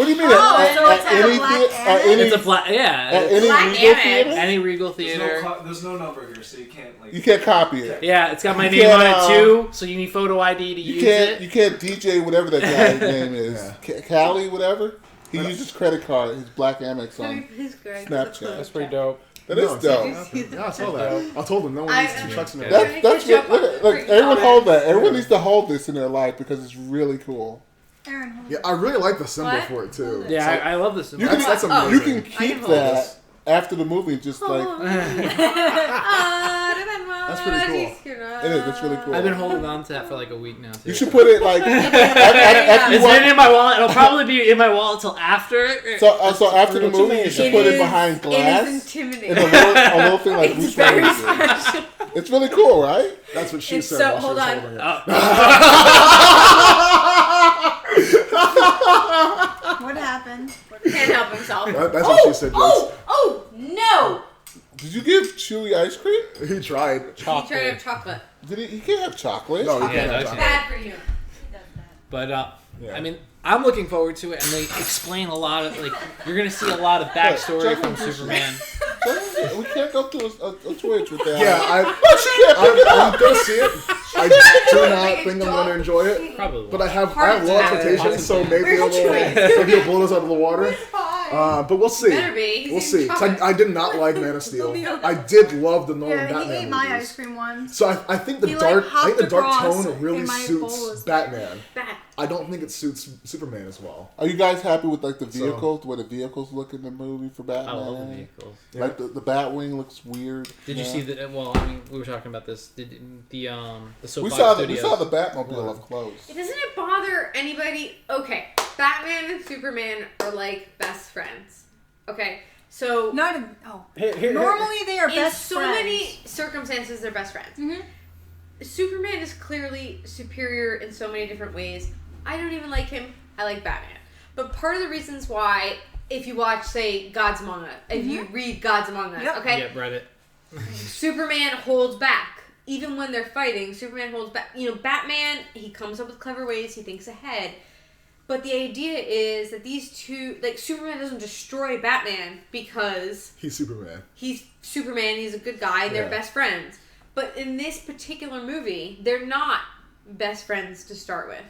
do you mean? Oh, at, so at it's at a any Black thea- at Annex? any It's a flat. at Yeah. any Black Regal Annex. theater? Any Regal There's Theater. there's no number here, so you can't like. You can't copy it. Yeah, it's got my You name on can't, it too, so you need photo ID to You use can't. it. You can't DJ whatever that guy's name is. Yeah. Callie, whatever. He uses credit card. His Black Amex on. Please, Greg. Snapchat. That's pretty dope. That is dope. Yeah, I saw that. I told them no one needs two Chucks in their Yeah. life. That's Catch up what, on look, the like freaking everyone hold that. comments. Everyone needs to hold this in their life because it's really cool. Aaron, hold Yeah, I really like the symbol What? for it too. Yeah, It's like- I love this. You can, That's Oh. amazing. you can I keep can hold that this. after the movie. Just like That's pretty cool. it is. It's really cool. I've been holding on to that for like a week now. Too. You should put it like after you It's watch. been in my wallet. It'll probably be in my wallet till after. So after the It's movie, you amazing. should put it behind glass. It is intimidating. in a little thing like It's Bruce very Wayne did. special. It's really cool, right? That's what she It's said so- while she hold was on. holding it. What happened? Can't help himself. That's what she said, Jokes. Oh, no! Did Did you give Chewy ice cream? He tried. You try to have chocolate. He can't have chocolate. No, he Yeah, can't have that's chocolate. Bad for you. But Yeah. I mean, I'm looking forward to it, and they explain a lot of you're gonna see a lot of backstory from Superman. We can't go through a Twitch with that. Yeah, I'm gonna see it. I do not think I'm gonna enjoy it. Probably. But I have Hard low to expectations, so maybe Where's it'll blow us out of the water. But we'll see. Better be. He's We'll see. eating 'Cause chocolate. I did not like Man of Steel. I did love the Nolan Yeah, he Batman ate my movies. ice cream once. So I think the He, dark, like, I think the dark hopped across tone really and my bowl was suits bad. Batman. Bad. I don't think it suits Superman as well. Are you guys happy with like the vehicles, the way the vehicles look in the movie for Batman? I love the vehicles. Like the Batwing looks weird. Did you see that? Well, I mean, we were talking about this. Did the soap We opera saw studios? the Batmobile up close. Doesn't it bother anybody? Okay, Batman and Superman are like best friends. Okay, so Not a, oh. Here- Normally they are in best so friends. many circumstances, they're best friends. Mhm. Superman is clearly superior in so many different ways. I don't even like him. I like Batman. But part of the reasons why, if you watch, say, Gods Among Us, if you read Gods Among Us, Yep. okay, Yeah, Reddit. Superman holds back. Even when they're fighting, Superman holds back. You know, Batman, he comes up with clever ways, he thinks ahead. But the idea is that these two, like, Superman doesn't destroy Batman because He's Superman. he's Superman, he's a good guy, they're Yeah. best friends. But in this particular movie, they're not best friends to start with.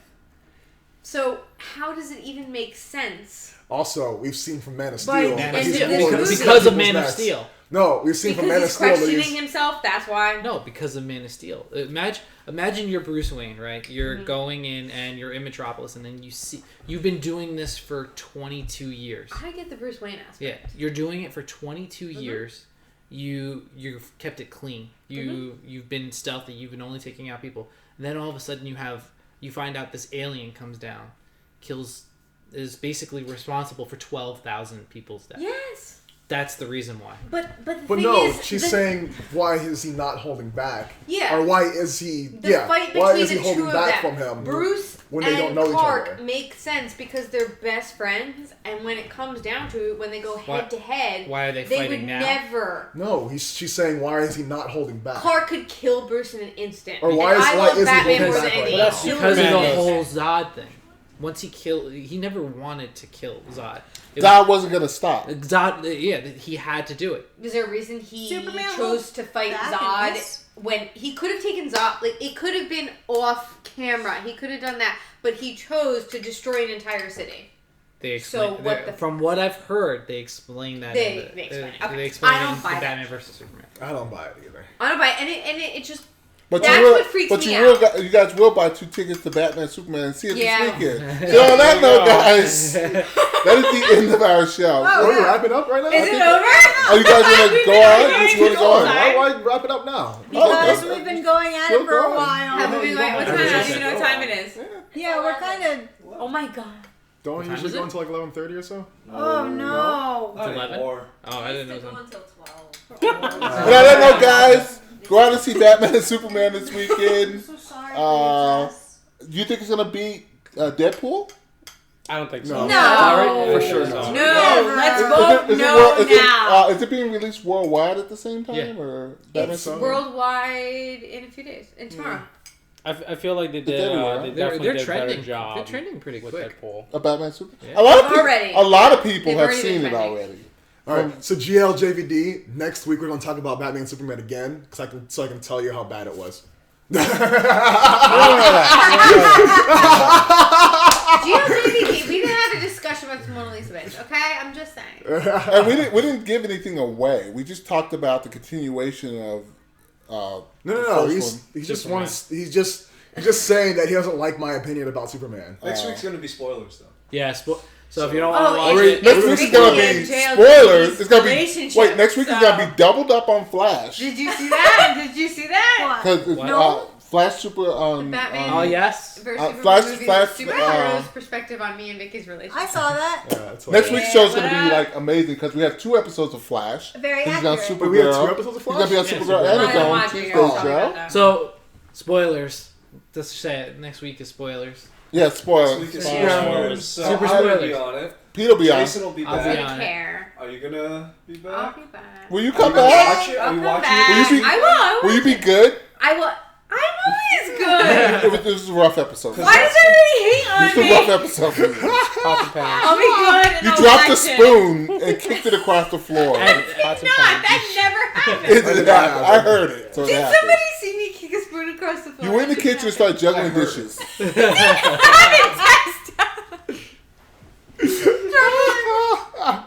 So, how does it even make sense? Also, we've seen from Man of Steel. By that the end he's of this more- movie. Because of people's Man of necks. Steel. No, we've seen from Man Because of he's Steel that questioning he's... himself, that's why. No, because of Man of Steel. Imagine you're Bruce Wayne, right? You're going in and you're in Metropolis, and then you've been doing this for 22 years. I get the Bruce Wayne aspect. Yeah, you're doing it for 22 years. You've kept it clean. You've been stealthy. You've been only taking out people. And then all of a sudden you find out this alien comes down, is basically responsible for 12,000 people's deaths. Yes. That's the reason why. But the But thing no, is, she's the, saying, why is he not holding back? Yeah. Or why is he... the yeah, fight why between is he the holding two back of them, from him? Bruce when they and don't know each Clark other? make sense because they're best friends, and when it comes down to it, when they go head to head, Why are they they fighting would now? never. No, she's saying, why is he not holding back? Clark could kill Bruce in an instant. Or why And is- I why love is he Batman holding more back than right anything now? else. Because of the Superman whole Zod thing. Once he never wanted to kill Zod. Zod wasn't gonna stop. Zod, he had to do it. Is there a reason he Superman chose looked to fight back in Zod this? when he could have taken Zod? Like, it could have been off camera. He could have done that, but he chose to destroy an entire city. They explain, So what the- from what I've heard, they explain that. They in the, explain it. they Okay. explain I it don't in buy that. Batman versus Superman. I don't buy it either. I don't buy it, and it just. But That's you will, what freaks but me you out. will, you guys will buy 2 tickets to Batman Superman and see it Yeah. this weekend. So on that note, guys, that is the end of our show. Are we wrapping up right now? Is it over? Are you guys gonna We've go been on? going You wanna go on? Why wrap it up now? Because okay. we've been going at Still it for a going. while. Have we been going? What time? I don't even know what time it is. Yeah, we're kind of. Oh my god. Don't we time usually is go it? until like 11:30 or so? Oh no. It's 11? Or Oh, I didn't know Go something. until 12. But on that note, guys, go out and see Batman and Superman this weekend. So sorry. Do you think it's gonna beat Deadpool? I don't think so. No. No. For sure not. No, Never. let's Is vote Is it no world- is it, now. is it being released worldwide at the same time, Yeah. or Batman It's Superman? worldwide in a few days. In tomorrow. I feel like they It's did. everywhere. They They're definitely did a trending. better job. They're trending pretty with quick. Deadpool. A Batman Superman. Yeah. A lot of people. Already. A lot of people They've have already seen been it trending. already. All right, so GLJVD. Next week we're gonna talk about Batman and Superman again, so I can tell you how bad it was. GLJVD, we didn't have a discussion about the Mona Lisa bitch, okay? I'm just saying. And we didn't give anything away. We just talked about the continuation of. No. the first He's one. he just wants. He's just saying that he doesn't like my opinion about Superman. next week's gonna be spoilers though. Yeah, so if you don't want to Oh, watch it's- it, Next week is gonna Ricky be and JLJ's spoilers. It's gonna be relationship, next week is so- gonna be doubled up on Flash Did you see that? Did you see that? What? because No. Flash Super Batman. oh yes, Versus Flash- movie, Flash- superheroes perspective on me and Vicky's relationship. I saw that. Yeah, that's Next hilarious. week's show is gonna what be up? like amazing because we have 2 episodes of Flash. Very He's on accurate. Wait, we have Supergirl. 2 episodes of He's gonna be on Flash? Supergirl Supergirl. and I his don't own watch it. Tuesday You're talking show. about that. So spoilers. Just say it. Next week is spoilers. Yeah, We spoilers. can Spoilers. So Super I'm gonna spoilers. be on it. Pete will be on. Jason will be I'll back. be I on it. care. Are you gonna be I'll back? be back. Will you Are come you gonna back? watch it? I'll Are you come watching back. it? Will you be- I will. Will you be good? I will. I'm always good. It was a rough episode. Why does everybody hate on It was a me? rough episode for you. Pots and pans. I'll be good. And You I'll dropped the watch it. spoon and kicked it across the floor. And Did pots and not. pans. That never happened. It happened. I heard it. So it Did happened. somebody see me kick a spoon across the floor? You went in the kitchen and started juggling dishes.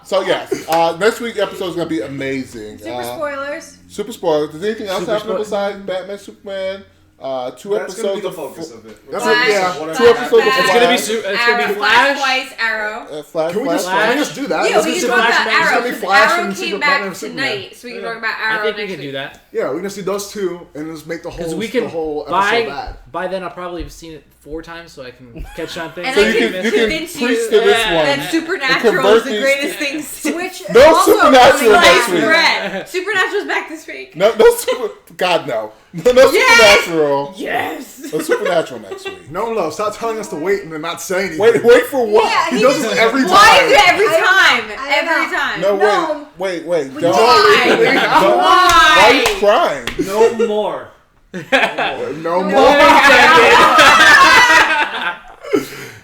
So yes, next week's episode is gonna be amazing. Super spoilers. Super spoilers. Does anything else Super happen spoil- besides Batman, Superman? Two That's gonna be episodes the of focus of it. That's Flash, yeah. Whatever Two episodes of Flash, It's gonna be Flash. it's gonna be Arrow, Flash. twice, Arrow. Flash. Can we just do that? Yeah, Let's we just can do talk about Flashback. It's Arrow gonna be because Flash Arrow and came Super back Batman and Superman. tonight, so we can talk about Arrow I think we next can do week. that. Yeah, we're gonna see those two and just make the Because whole we can the whole episode bad. by then I'll probably have seen it 4 times, so I can catch on things. And So I you can can convince preach you to this one. that and Supernatural convert is the these- greatest thing since Which No also Supernatural coming next back. week. Red. Supernatural's back this week. No God no. No Yes! Supernatural. Yes. No Supernatural next week. No, stop telling us to wait and then not say anything. Wait for what? Yeah, He does this every time. Why is it every I don't time? know. I don't Every know. time. No, No. wait. Why? Don't. Why are you Why? crying? No more. No more.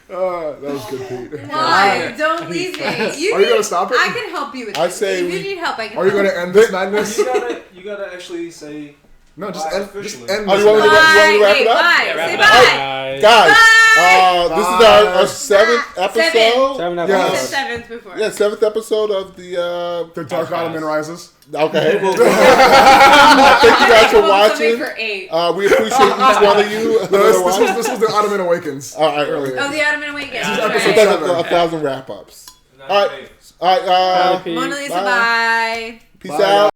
That was good, Pete. Why? Don't leave me. Are you gonna stop it? I can help you with I this. say if you we- need help, I can Are you help. gonna end this madness? You gotta actually say. No, just Bye, end. officially. Just end Oh, this. you want me to madness. wrap- you want me to wrap Bye. it up? Bye. Yeah, wrap Say it bye. up. Guys, Bye. this is our 7th episode. Seven I Yeah. said seventh before. Yeah, 7th episode of the. The Dark Ottoman rises. Okay. Well, thank you guys for Something watching. for 8. We appreciate each one of you. No, this was the Ottoman Awakens. All right. earlier. Oh, the Ottoman Awakens. This is That's episode right. That's 7. 1,000 wrap ups. Not All right. me. All right. Peace. Mona Lisa, Bye. bye. Peace Bye, out.